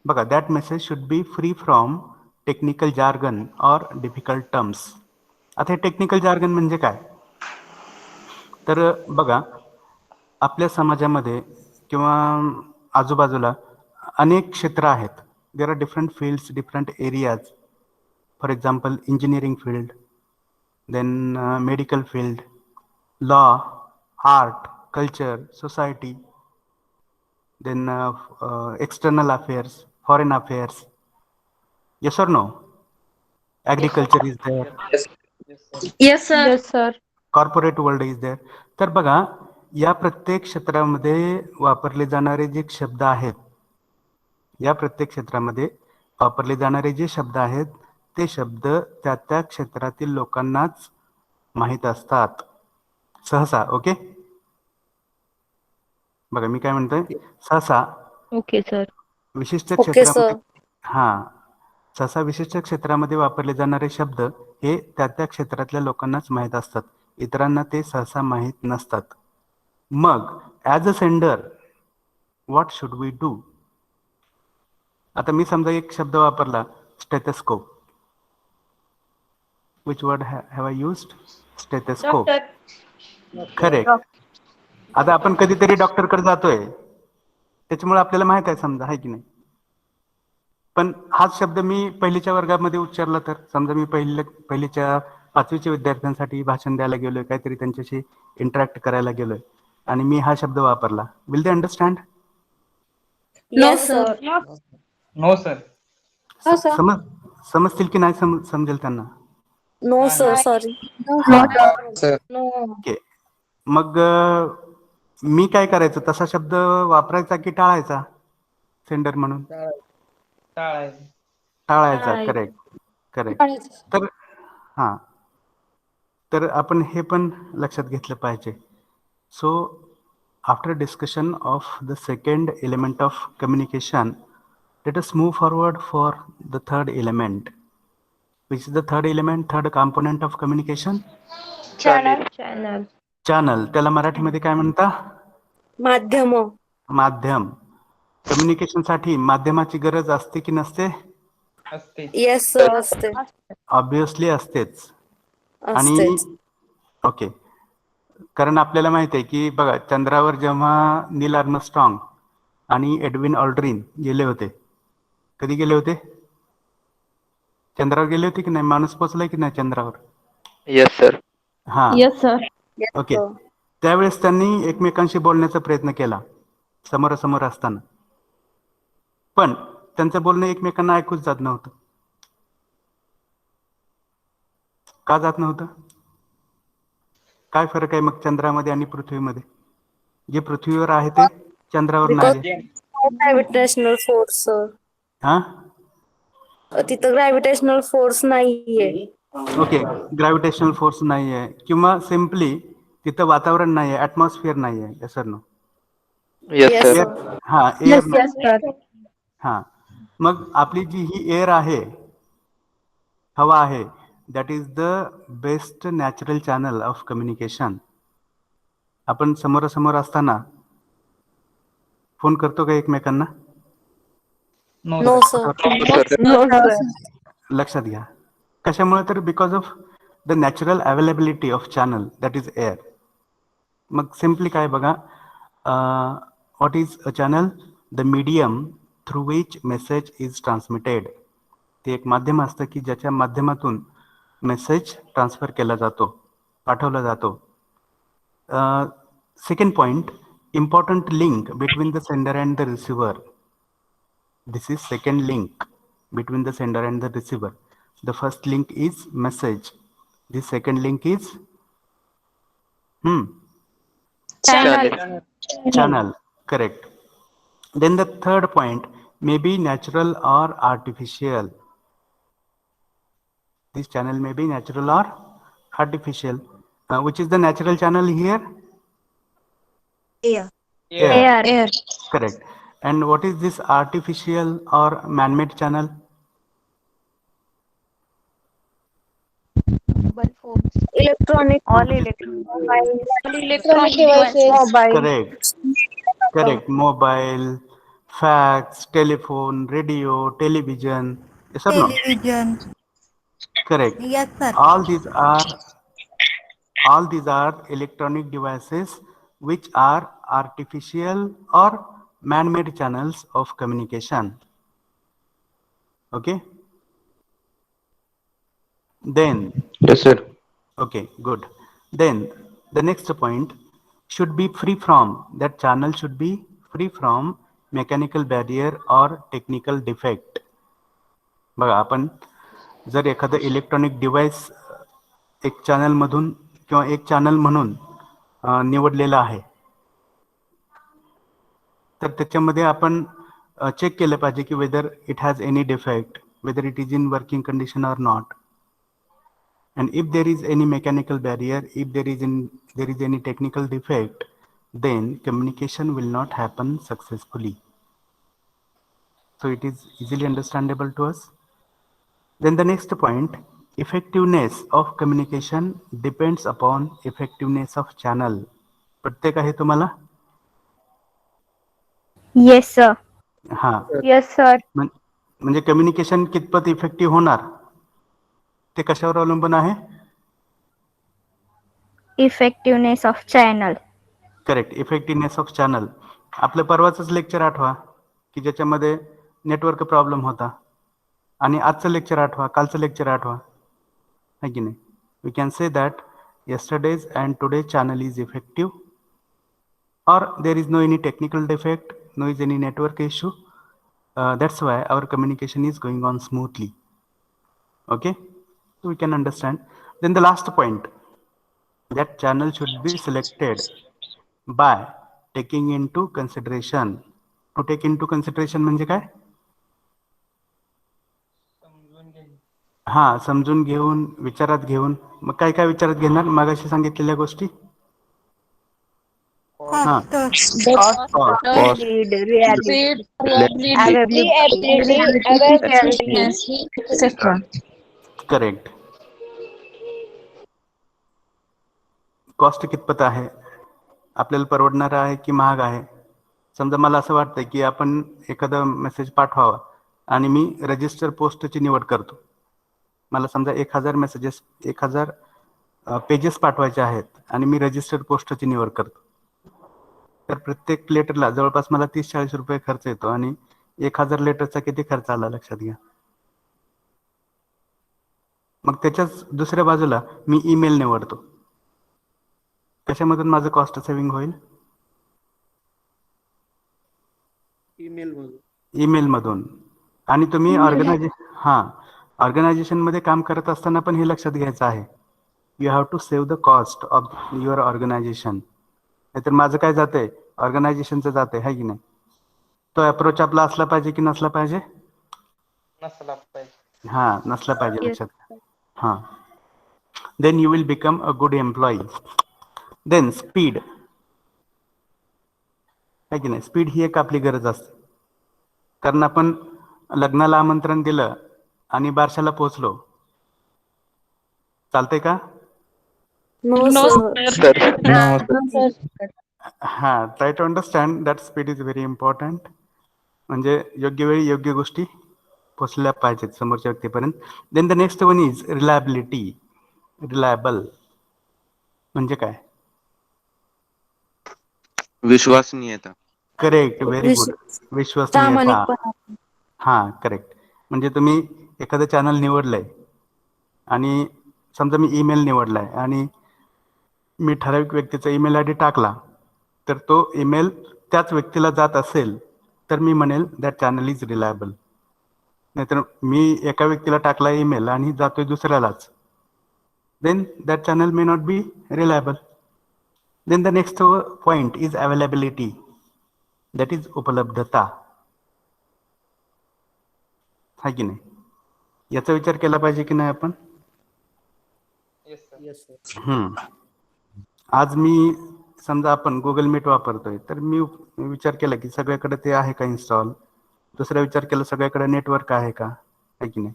बघा, that message should be free from technical jargon or difficult terms. आता हे technical jargon म्हणजे काय? तर बघा, आपल्या समाजामध्ये किंवा आजूबाजूला अनेक क्षेत्र आहेत. There are different fields, different areas. For example engineering field, then medical field, law, art, culture, society, then external affairs, foreign affairs. Yes or no? Agriculture is there, Yes, sir. Yes, sir. Corporate world is there. तर बघा, या प्रत्येक क्षेत्रामध्ये वापरले जाणारे जे शब्द आहेत, या प्रत्येक क्षेत्रामध्ये वापरले जाणारे जे शब्द आहेत ते शब्द त्या त्या क्षेत्रातील लोकांनाच माहीत असतात सहसा. ओके, बघा मी काय म्हणतोय, सहसा ओके सर. विशिष्ट Okay, क्षेत्रामध्ये, sir. हा, सहसा विशिष्ट क्षेत्रामध्ये वापरले जाणारे शब्द हे त्या त्या क्षेत्रातल्या लोकांनाच माहीत असतात, इतरांना ते सहसा माहीत नसतात. मग as a sender what should we do? आता मी समजा एक शब्द वापरला, stethoscope. Which word have I used? Stethoscope. Correct. आता आपण कधीतरी डॉक्टरकडे जातोय, त्याच्यामुळे आपल्याला माहित आहे समजा, आहे की नाही. पण हाच शब्द मी पहिलीच्या वर्गामध्ये उच्चारला तर, समजा मी पहिलीच्या 5वीच्या विद्यार्थ्यांसाठी भाषण द्यायला गेलोय, काहीतरी त्यांच्याशी इंटरॅक्ट करायला गेलोय आणि मी हा शब्द वापरला, will they understand? Yes, sir. No, sir. समजतील की नाही समजेल त्यांना? No, sir. Sorry. Sir No. Okay. मग मी काय करायचं, तसा शब्द वापरायचा की टाळायचा? सेंडर म्हणून टाळायचं. टाळायचा. Correct correct. तर हां, तर आपण हे पण लक्षात घेतलं पाहिजे. So after discussion of the second element of communication, let us move forward for the third element. Which is the third element, third component of communication? Channel. Channel. त्याला मराठीमध्ये काय म्हणता? माध्यम. माध्यम. कम्युनिकेशनसाठी माध्यमाची गरज असते की नसते? असते. Yes, sir. असते. ऑब्विसली असतेच. आणि असतेच. ओके, कारण आपल्याला माहिती आहे की बघा, चंद्रावर जेव्हा नील आर्मस्ट्रॉंग आणि एडविन ऑल्ड्रिन गेले होते, कधी गेले होते? चंद्रावर गेले होते की नाही? माणूस पोहोचलाय की नाही चंद्रावर? Yes, sir. हा, yes sir. Yes, okay. sir. त्यावेळेस त्यांनी एकमेकांशी बोलण्याचा प्रयत्न केला समोरासमोर असताना, पण त्यांचं बोलणं एकमेकांना ऐकूच जात नव्हतं. का जात नव्हतं? काय फरक आहे मग चंद्रामध्ये आणि पृथ्वीमध्ये? जे पृथ्वीवर आहे ते चंद्रावर Because नाही. gravitational force, sir. हा, तिथं ग्रॅव्हिटेशनल फोर्स नाहीये. ओके, ग्रॅव्हिटेशनल फोर्स नाही आहे, किंवा सिम्पली तिथं वातावरण नाही आहे, ऍटमॉस्फिअर नाही आहे. Sir no? Yes, Yes, sir. sir. हा, एअर नाही. Yes sir. हा, मग आपली जी ही एअर आहे, हवा आहे, that is the best natural channel of communication. आपण समोरासमोर असताना फोन करतो का एकमेकांना? No, No, sir. sir. No sir. लक्षात घ्या. कशामुळे? तर because of the natural availability of channel, that is air. मग सिम्पली काय बघा, what is a channel? The medium through which message is transmitted. ते एक माध्यम असतं की ज्याच्या माध्यमातून मेसेज ट्रान्सफर केला जातो, पाठवला जातो. Second point, important link between the sender and the receiver. This is second link between the sender and the receiver. The first link is message. The second link is Channel. channel. Correct. Then the third point may be natural or artificial. This channel may be natural or artificial. Which is the natural channel here? Yeah. Air. Correct. And what is this artificial or man-made channel? Electronic. All Electronic devices. Mobile. Correct. Correct. Mobile, fax, telephone, radio, television. Yes or no? Television. Correct. Yes, sir. All these are electronic devices which are artificial or man-made channels of communication. Okay. Then Yes, sir. Okay, good. Then the next point should be free from, that channel should be free from mechanical barrier or technical defect. बघा, आपण जर एखादं electronic device एक channel मधून किंवा एक channel म्हणून निवडलेलं आहे, तर त्याच्यामध्ये आपण चेक केलं पाहिजे की whether it has any defect, whether it is in working condition or not. And if there is any mechanical barrier, if there is any technical defect, then communication will not happen successfully. So it is easily understandable to us. Then the next point, effectiveness of communication depends upon effectiveness of channel. प्रत्येक आहे तुम्हाला? Yes, sir. हा, Yes, sir. म्हणजे communication कितपत effective होणार ते कशावर अवलंबून आहे? Effectiveness of channel. Correct, effectiveness of channel. आपलं परवाचंच लेक्चर आठवा की ज्याच्यामध्ये नेटवर्क प्रॉब्लेम होता, आणि आजचं लेक्चर आठवा, कालचं लेक्चर आठवा, है की नाही? We can say that yesterdays and today's channel is effective, or there is no any technical defect, no is any network issue. That's why our communication is going on smoothly. Okay, so we can understand. Then the last point, that channel should be selected by taking into consideration. To take into consideration म्हणजे काय? समजून घे. हा, समजून घेऊन, विचारात घेऊन. मग काय काय विचारात घेणार? मागाशी सांगितलेल्या गोष्टी. हा, Cost, Speed, reality, reliability, availability, etc. Correct. Cost कितपत आहे, आपल्याला परवडणार आहे की महाग आहे. समजा मला असं वाटतं की आपण एखादा मेसेज पाठवावा आणि मी रजिस्टर पोस्टची निवड करतो. मला समजा 1000 पेजेस पाठवायचे आहेत आणि मी रजिस्टर पोस्टची निवड करतो. तर प्रत्येक लेटरला जवळपास मला 30-40 रुपये खर्च येतो, आणि 1000 लेटरचा किती खर्च आला लक्षात घ्या. मग त्याच्याच दुसऱ्या बाजूला मी ईमेल निवडतो. कशामधून माझं कॉस्ट सेव्हिंग होईल? ईमेल मधून. आणि तुम्ही ऑर्गनायझेशन मध्ये काम करत असताना पण हे लक्षात घ्यायचं आहे, you have to save the cost of your organisation. नाहीतर माझं काय जातंय, ऑर्गनायझेशनचं जातंय, है की नाही? तो अप्रोच आपला असला पाहिजे की नसला पाहिजे? नसला पाहिजे. हा, नसला पाहिजे, लक्षात. हा, then you will become a good employee. Then speed, है की नाही? स्पीड ही एक आपली गरज असते. कारण आपण लग्नाला आमंत्रण दिलं आणि बारशाला पोहोचलो, चालतंय का? नो No, सर. sir. हा, try to understand that speed is very important. म्हणजे योग्य वेळी योग्य गोष्टी पोचल्या पाहिजेत समोरच्या व्यक्तीपर्यंत. Then the next one is reliability. Reliable म्हणजे काय? विश्वसनीयता. Correct, very good. विश्वसनीयता. प्रामाणिकपणा. हा, करेक्ट. म्हणजे तुम्ही एखादं चॅनल निवडलंय आणि समजा मी ईमेल निवडलाय आणि मी ठराविक व्यक्तीचा ईमेल आय डी टाकला, तर तो ईमेल त्याच व्यक्तीला जात असेल तर मी म्हणेल दॅट चॅनल इज रिलायबल. नाहीतर मी एका व्यक्तीला टाकला ईमेल आणि जातोय दुसऱ्यालाच, then that channel may not be reliable. Then the next point is availability, that is उपलब्धता, है की नाही? याचा विचार केला पाहिजे की नाही आपण? Yes sir. आज मी समजा आपण गुगल मीट वापरतोय, तर मी विचार केला की सगळ्याकडे ते आहे का इन्स्टॉल. दुसरा विचार केला सगळ्याकडे नेटवर्क आहे का, है की नाही?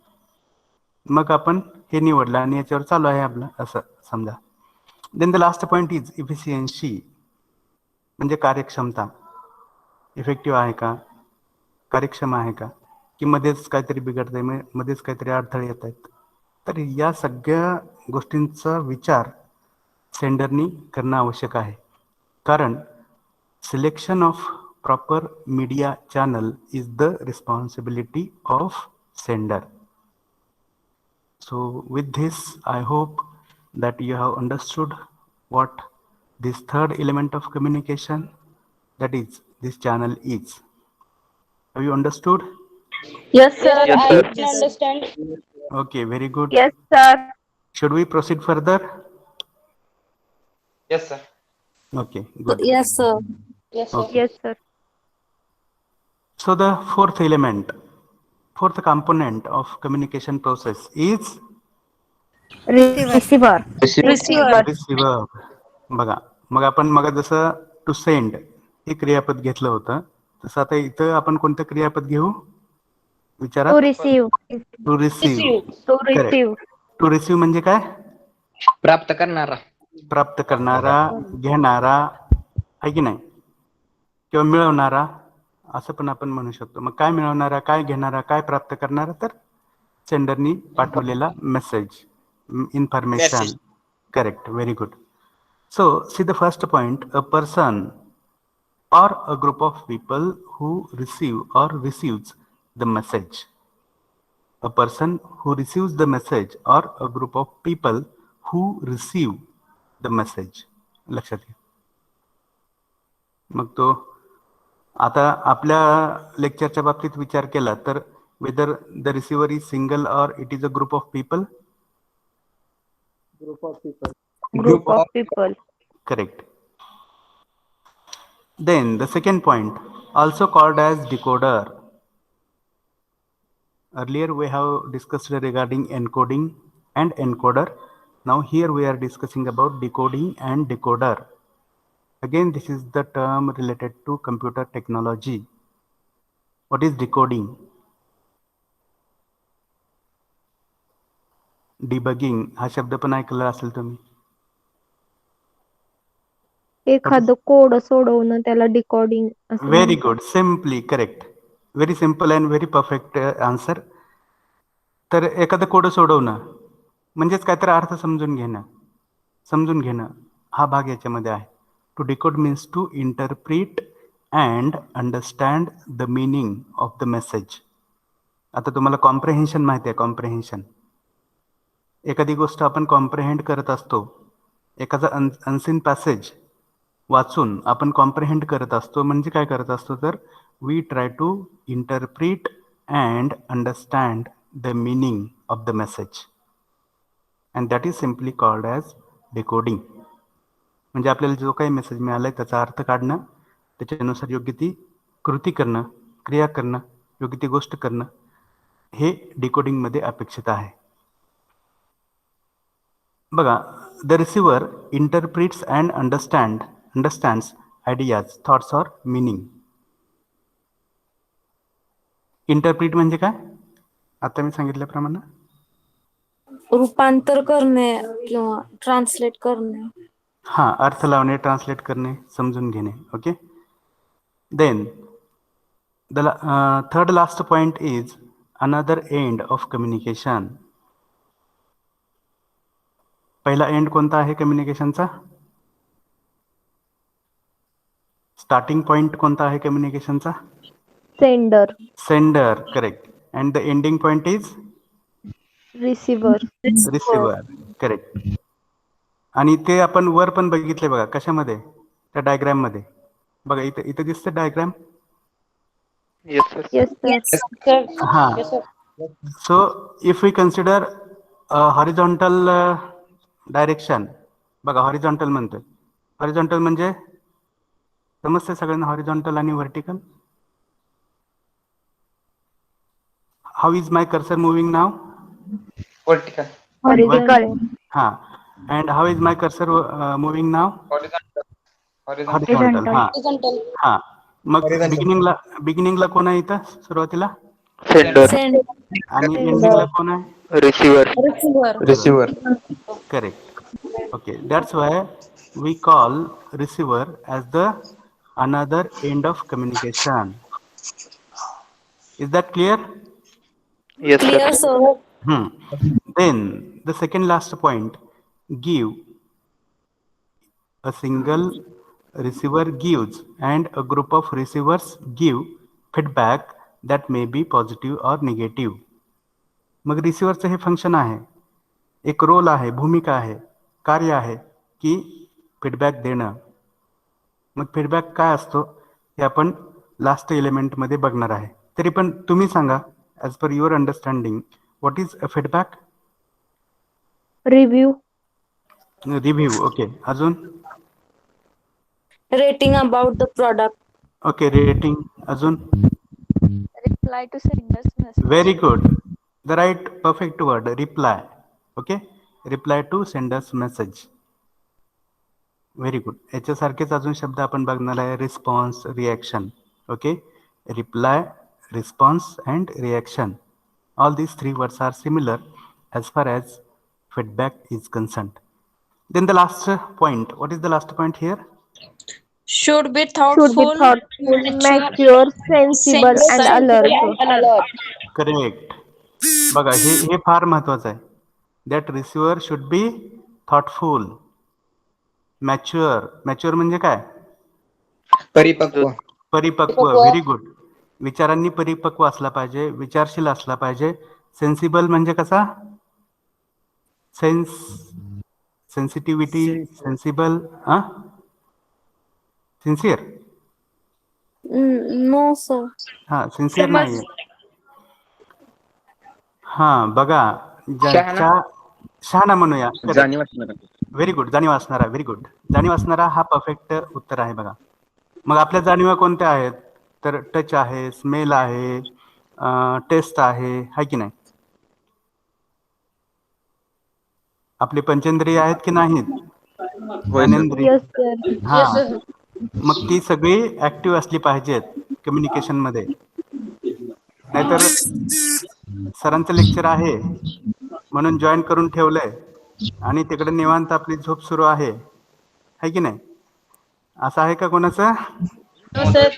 मग आपण हे निवडलं आणि याच्यावर चालू आहे आपलं, असं समजा. Then the last point is efficiency, म्हणजे कार्यक्षमता. इफेक्टिव्ह आहे का, कार्यक्षम आहे का, की मध्येच काहीतरी बिघडतंय, मध्येच काहीतरी अडथळे येत आहेत. तर या सगळ्या गोष्टींचा विचार सेंडरनी करणं आवश्यक आहे. कारण selection of proper media channel is the responsibility of sender. So with this, I hope that you have understood what this third element of communication, that is this channel is. Have you understood? Yes, sir. Yes, I sir. can understand. Okay, very good. Yes, sir. Should we proceed further? Yes, sir. Okay, good. Yes, sir. Yes, sir. Okay. Yes, sir. So the fourth component of communication process is Receiver. Receiver. Receiver. बघा, मग आपण मग जसं to send हे क्रियापद घेतलं होतं, तसं आता इथं आपण कोणतं क्रियापद घेऊ विचारात? To receive. To receive. To receive. To receive म्हणजे काय? प्राप्त करणारा. प्राप्त करणारा, घेणारा, आहे की नाही, किंवा मिळवणारा असं पण आपण म्हणू शकतो. मग काय मिळवणारा, काय घेणारा, काय प्राप्त करणारा? तर सेंडरनी पाठवलेला message, information. Message. Correct, very good. So see the first point, a person or a group of people who receive or receives the message. A person who receives the message or a group of people who receive the message. लक्षात घ्या. मग तो आता आपल्या लेक्चरच्या बाबतीत विचार केला तर whether the receiver is single or it is a group of people. Group of people. Correct. Then the second point, also called as decoder. Earlier we have discussed regarding encoding and encoder. Now here we are discussing about decoding and decoder. Again, this is the term related to computer technology. What is decoding? Debugging हा शब्द पण ऐकला असेल तुम्ही. एखादं code सोडवणं त्याला decoding असं Very म्हणतात. good, simply correct. Very simple and very perfect answer. तर एखादं कोड सोडवणं म्हणजेच काहीतरी अर्थ समजून घेणं हा भाग याच्यामध्ये आहे. To decode means to interpret and understand the meaning of the message. आता तुम्हाला कॉम्प्रेहेन्शन माहिती आहे. कॉम्प्रेहेन्शन, एखादी गोष्ट आपण कॉम्प्रेहेंड करत असतो, एखादा अनसीन पॅसेज वाचून आपण कॉम्प्रेहेंड करत असतो. म्हणजे काय करत असतो, तर we try to interpret and understand the meaning of the message, and that is simply called as decoding. म्हणजे आपल्याला जो काही मेसेज मिळाला आहे त्याचा अर्थ काढणं, त्याच्यानुसार योग्य ती कृती करणं, क्रिया करणं, योग्य ती गोष्ट करणं, हे डिकोडिंगमध्ये अपेक्षित आहे. बघा, the receiver interprets and understands ideas, thoughts or meaning. Interpret म्हणजे काय? आता मी सांगितल्याप्रमाणे रूपांतर करणे किंवा ट्रान्सलेट करणे. हां, अर्थ लावणे, ट्रान्सलेट करणे, समजून घेणे. Okay. Then the third last point is another end of communication. पहिला एंड कोणता आहे कम्युनिकेशनचा? स्टार्टिंग पॉइंट कोणता आहे कम्युनिकेशनचा? Sender. Sender, correct. And the ending point is receiver. Receiver, correct. आणि ते आपण वर पण बघितले बघा, कशामध्ये? त्या डायग्राम मध्ये बघा, इथं दिसतं diagram. Yes, sir. Yes sir. हां. So if we consider horizontal direction, बघा हॉरिझॉन्टल म्हणतोय. हॉरिझॉन्टल म्हणजे समजते सगळ्यांना हॉरिझॉन्टल आणि vertical. How is my cursor moving now? Vertical. Horizontal. हां. And how is my cursor moving now? Horizontal. Horizontal. Horizontal. हां Horizontal. हां. मग Horizontal. बिगिनिंगला कोण आहे इथं सुरुवातीला? Sender. सेंड. आणि एंडिंगला कोण आहे? Receiver. Receiver. Correct. Okay, that's why we call receiver as the another end of communication. Is that clear? Yes, sir. Clear sir. Then the second last point, give. A single receiver gives and a group of receivers give feedback that may be positive or negative. मग रिसिव्हरचं हे function आहे, एक role आहे, भूमिका आहे. कार्य आहे की फीडबॅक देणं. मग फीडबॅक काय असतो हे आपण लास्ट एलिमेंटमध्ये बघणार आहे. तरी पण तुम्ही सांगा, as per your understanding, what is a feedback? Review. Review. Okay, अजून? Rating about the product. Okay, rating. अजून? Reply to sender's message. Very good. The right perfect word, reply. Okay, reply to sender's message. Very good. याच्यासारखेच अजून शब्द आपण बघणार आहे, response, reaction. Okay, reply, response and reaction. All these three words are similar as far as feedback is concerned. Then the last point. What is the last point here? Should be Should be thoughtful, thoughtful, mature, mature, sensible and alert. alert. Correct. बघा, हे फार महत्वाचं आहे. That receiver should be thoughtful, mature. Mature म्हणजे काय? परिपक्व. परिपक्व. Very good. विचारांनी परिपक्व असला पाहिजे, विचारशील असला पाहिजे. सेन्सिबल म्हणजे कसा? Sensitivity, sensible, sincere. No sir. हा, सिन्सिअर नाही. हा, बघा, ज्याच्या शहाणा म्हणूया. Very good. जाणीव असणारा. Very good. जाणीव असणारा हा परफेक्ट उत्तर आहे. बघा, मग आपल्या जाणीवा कोणत्या आहेत? तर टच आहे, स्मेल आहे, टेस्ट आहे, हाय की नाही? आपली पंचेंद्रिय आहेत की नाहीत? ज्ञानेंद्रिय. Yes, sir. हा, मग ती सगळी ऍक्टिव्ह असली पाहिजेत कम्युनिकेशन मध्ये. नाहीतर सरांचं लेक्चर आहे म्हणून जॉईन करून ठेवलंय आणि तिकडे निवांत आपली झोप सुरू आहे, है की नाही? असं आहे का कोणाचं? No, sir.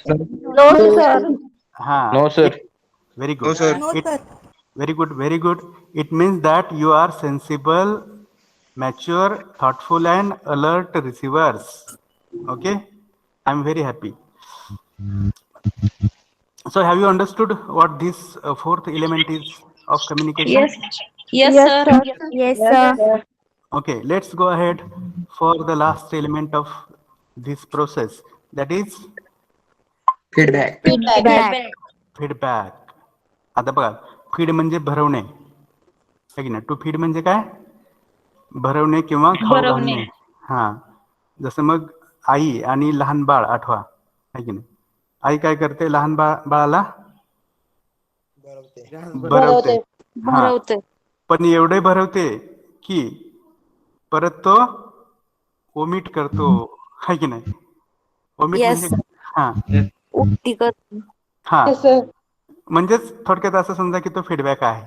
हा. No sir. Very No, good. sir. Very good. Very good. It means that you are sensible, mature, thoughtful and alert receivers. Okay, I am very happy. So have you understood what this fourth element is of communication? Yes, Yes, sir. sir. Yes, sir. Okay, let's go ahead for the last element of this process, that is feedback. feedback. आता बघा, feed म्हणजे भरवणे, है की नाही? To feed म्हणजे काय? भरवणे किंवा खाऊ भरवणे. घालणे. हा, जसं मग आई आणि लहान बाळ आठवा, है की नाही? आई काय करते? लहान बाळाला भरवते. हा, भरवते. पण एवढे भरवते की परत तो ओमिट करतो, है की नाही? Omit Yes. म्हणजे हा, उलटी करते. हा, Yes, sir. म्हणजेच थोडक्यात असं समजा की तो फीडबॅक आहे.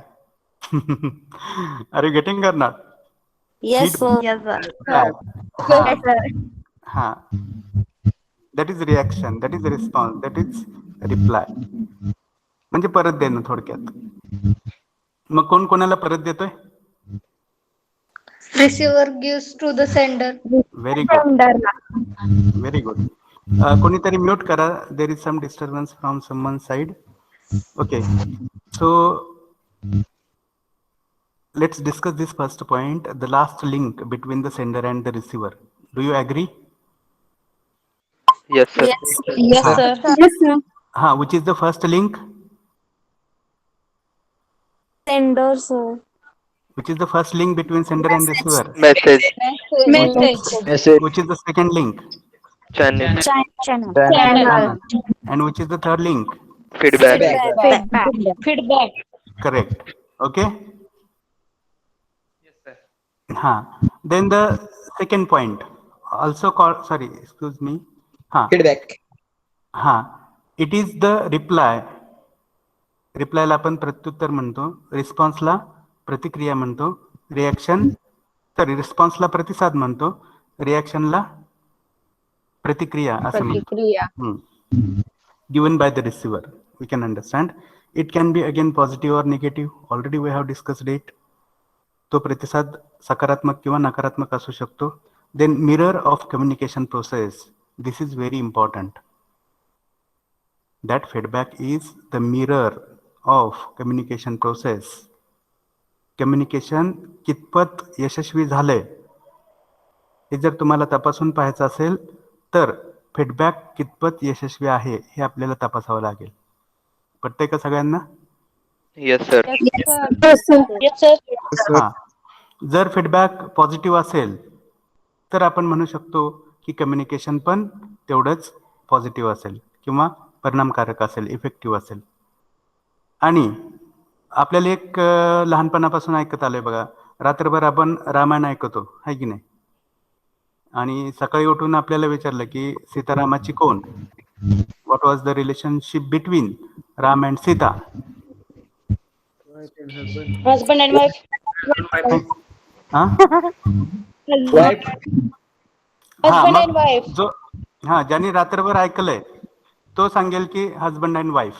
आर यू गेटिंग कर not? Yes, sir. Yes, sir. हा, Yes, sir. हा, that is reaction, that is response, that is reply. म्हणजे परत देणं थोडक्यात. मग कोण कोणाला परत देतोय? Receiver gives to the sender. Very good. Senderला. Very good. कोणीतरी म्यूट करा. There is some disturbance from someone side. Okay, so let's discuss this first point, the last link between the sender and the receiver. Do you agree? Yes, sir. Yes, sir. Yes, sir. Which is the first link? Sender, sir. Which is the first link between sender and receiver? Message. Message. Which is the second link? Channel. Channel. Channel. And which is the third link? Feedback. Feedback. Feedback. Correct. Okay. Yes, sir. Then the second point, also called, sorry, excuse me. Feedback. It is the reply. रिप्लायला आपण प्रत्युत्तर म्हणतो, रिस्पॉन्सला प्रतिक्रिया म्हणतो, रिस्पॉन्सला प्रतिसाद म्हणतो, रिॲक्शनला प्रतिक्रिया असं म्हणतो. प्रतिक्रिया. Given by the receiver, we can understand. It can be again positive or negative. Already we have discussed it. तो प्रतिसाद सकारात्मक किंवा नकारात्मक असू शकतो. Then mirror of communication process. This is very important. That feedback is the mirror of communication process. Communication कितपत यशस्वी झालंय हे जर तुम्हाला तपासून पाहायचं असेल तर फीडबॅक कितपत यशस्वी आहे हे आपल्याला तपासावं लागेल. पटतंय का सगळ्यांना? Yes, sir. हा, जर फीडबॅक पॉझिटिव्ह असेल तर आपण म्हणू शकतो की कम्युनिकेशन पण तेवढंच पॉझिटिव्ह असेल किंवा परिणामकारक असेल, इफेक्टिव्ह असेल. आणि आपल्याला एक लहानपणापासून ऐकत आलोय बघा, रात्रभर आपण रामायण ऐकतो, आहे की नाही? आणि सकाळी उठून आपल्याला विचारलं की सीतारामाची कोण, what was the relationship between Ram and Sita? Husband and wife. हा वाईफ हा, Husband and मग wife. जो ज्यांनी रात्रभर ऐकलंय तो सांगेल की husband and wife.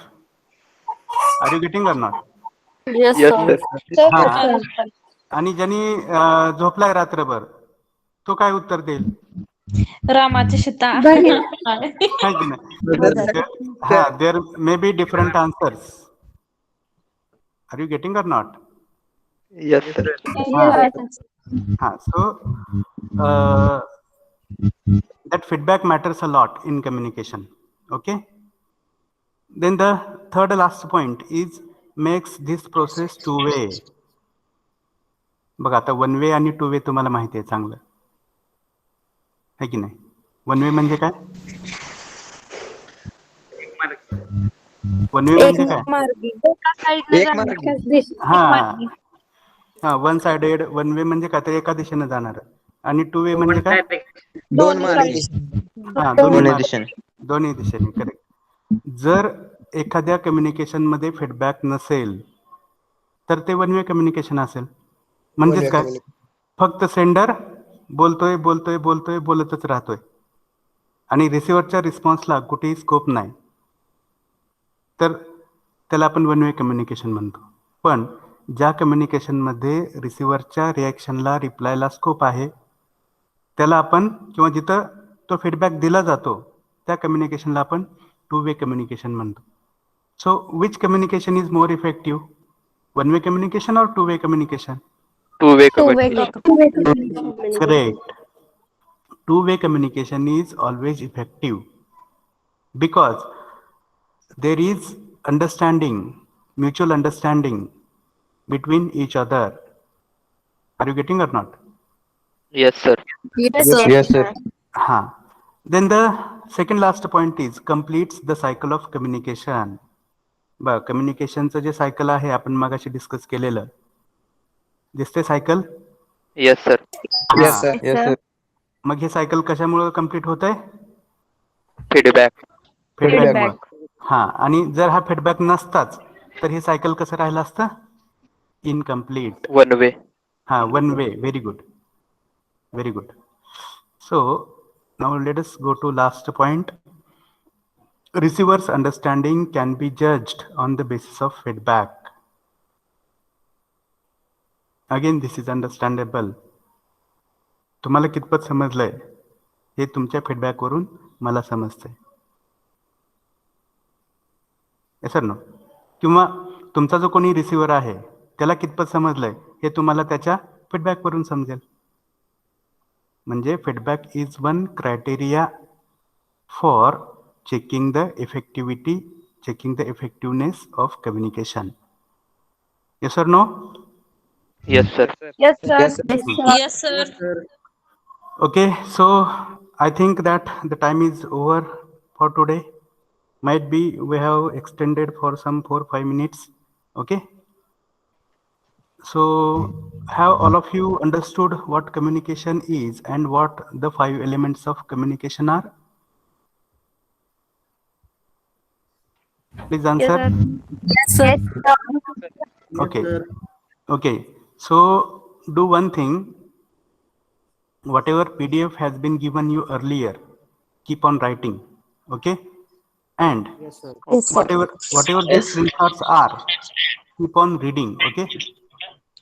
Are you getting or not? Yes, Yes, sir. sir. हा, आणि ज्यांनी झोपलाय रात्रभर तो काय उत्तर देईल? रामाची सीता. आहे की नाही? हा, there may be different answers. Are you getting or not? Yes, sir. हा, so that feedback matters a lot in communication. Okay, then the third last point is makes this process two way. बघा, आता one way आणि two way तुम्हाला माहिती आहे चांगलं, है की नाही? वन वे म्हणजे काय? वन वे म्हणजे काय? मार्गी. एक मार्ग हा, वन साइडेड वन वे म्हणजे काय? तर एका दिशेने जाणार. आणि टू वे म्हणजे काय? दोन मार्ग हा, दोन्ही दिशेने. करेक्ट. जर एखाद्या कम्युनिकेशन मध्ये फीडबॅक नसेल तर ते वन वे कम्युनिकेशन असेल. म्हणजेच काय? फक्त सेंडर बोलतोय बोलतोय बोलतोय बोलतच राहतोय आणि रिसिव्हरच्या रिस्पॉन्सला कुठेही स्कोप नाही, तर त्याला आपण वन वे कम्युनिकेशन म्हणतो. पण ज्या कम्युनिकेशनमध्ये रिसिव्हरच्या रिॲक्शनला, रिप्लायला स्कोप आहे त्याला आपण, किंवा जिथं तो फीडबॅक दिला जातो त्या कम्युनिकेशनला आपण टू वे कम्युनिकेशन म्हणतो. So which communication is more effective, one way communication और two way communication? Two-way communication. Correct. Two-way communication is always effective because there is understanding, mutual understanding between each other. Are you getting or not? Yes, sir. Yes, sir. Yes, sir. Ha. Then the second last point is completes the cycle of communication. बघ, कम्युनिकेशनचं जे cycle आहे आपण मगाशी discuss केलेलं, दिसते cycle? Yes, sir. Yes, sir. Yes, sir. मग हे cycle कशामुळे कम्प्लीट होत आहे? Feedback. फीडबॅकमुळे. हा, आणि जर हा फीडबॅक नसताच तर हे सायकल कसं राहिलं असतं? इनकम्प्लीट. One way. हा, one way. Very good, very good. So now let us go to last point. Receiver's understanding can be judged on the basis of feedback. Again, this is understandable. तुम्हाला कितपत समजलंय हे तुमच्या feedback वरून मला समजतंय. Sir no, किंवा तुमचा जो कोणी रिसिव्हर आहे त्याला कितपत समजलंय हे तुम्हाला त्याच्या फीडबॅक वरून समजेल. म्हणजे feedback is one criteria for checking the effectivity, checking the effectiveness of communication. Yes or no? Yes, sir. Yes, sir. Yes, sir. Yes, sir. Okay, so I think that the time is over for today. Might be we have extended for some 4-5 minutes. Okay. So have all of you understood what communication is and what the 5 elements of communication are? Please answer. Yes, sir. Okay. Okay. So do one thing. Whatever PDF has been given you earlier, keep on writing. Okay. And Yes, sir. whatever the screenshots are, keep on reading. Okay.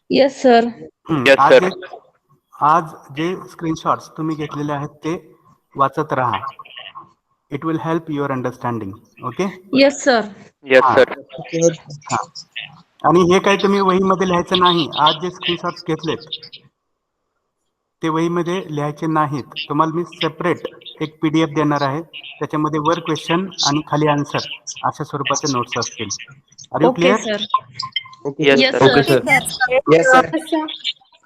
Yes, sir. Yes, sir. आज जे screenshots तुम्ही घेतलेले आहेत ते वाचत राहा. It will help your understanding. Okay. Yes, sir. Yes, sir. हा. आणि हे काही तुम्ही वहीमध्ये लिहायचं नाही. आज जे स्क्रीनशॉट्स घेतलेत ते वहीमध्ये लिहायचे नाहीत. तुम्हाला मी सेपरेट एक PDF देणार आहे. त्याच्यामध्ये वर क्वेश्चन आणि खाली आन्सर अशा स्वरूपाचे नोट्स असतील. Are you okay clear? Sir. Okay Yes, Yes, sir. sir. Yes sir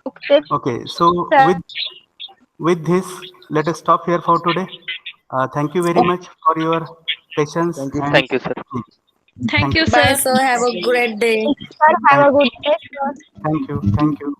okay Okay, so Sir. with this, let us stop here for today. Thank you very much for your patience. Thank you. and- Thank you, sir. Thank you, Bye, sir. sir. Have a great day. Sir, have a good day, sir. Thank you. Thank you.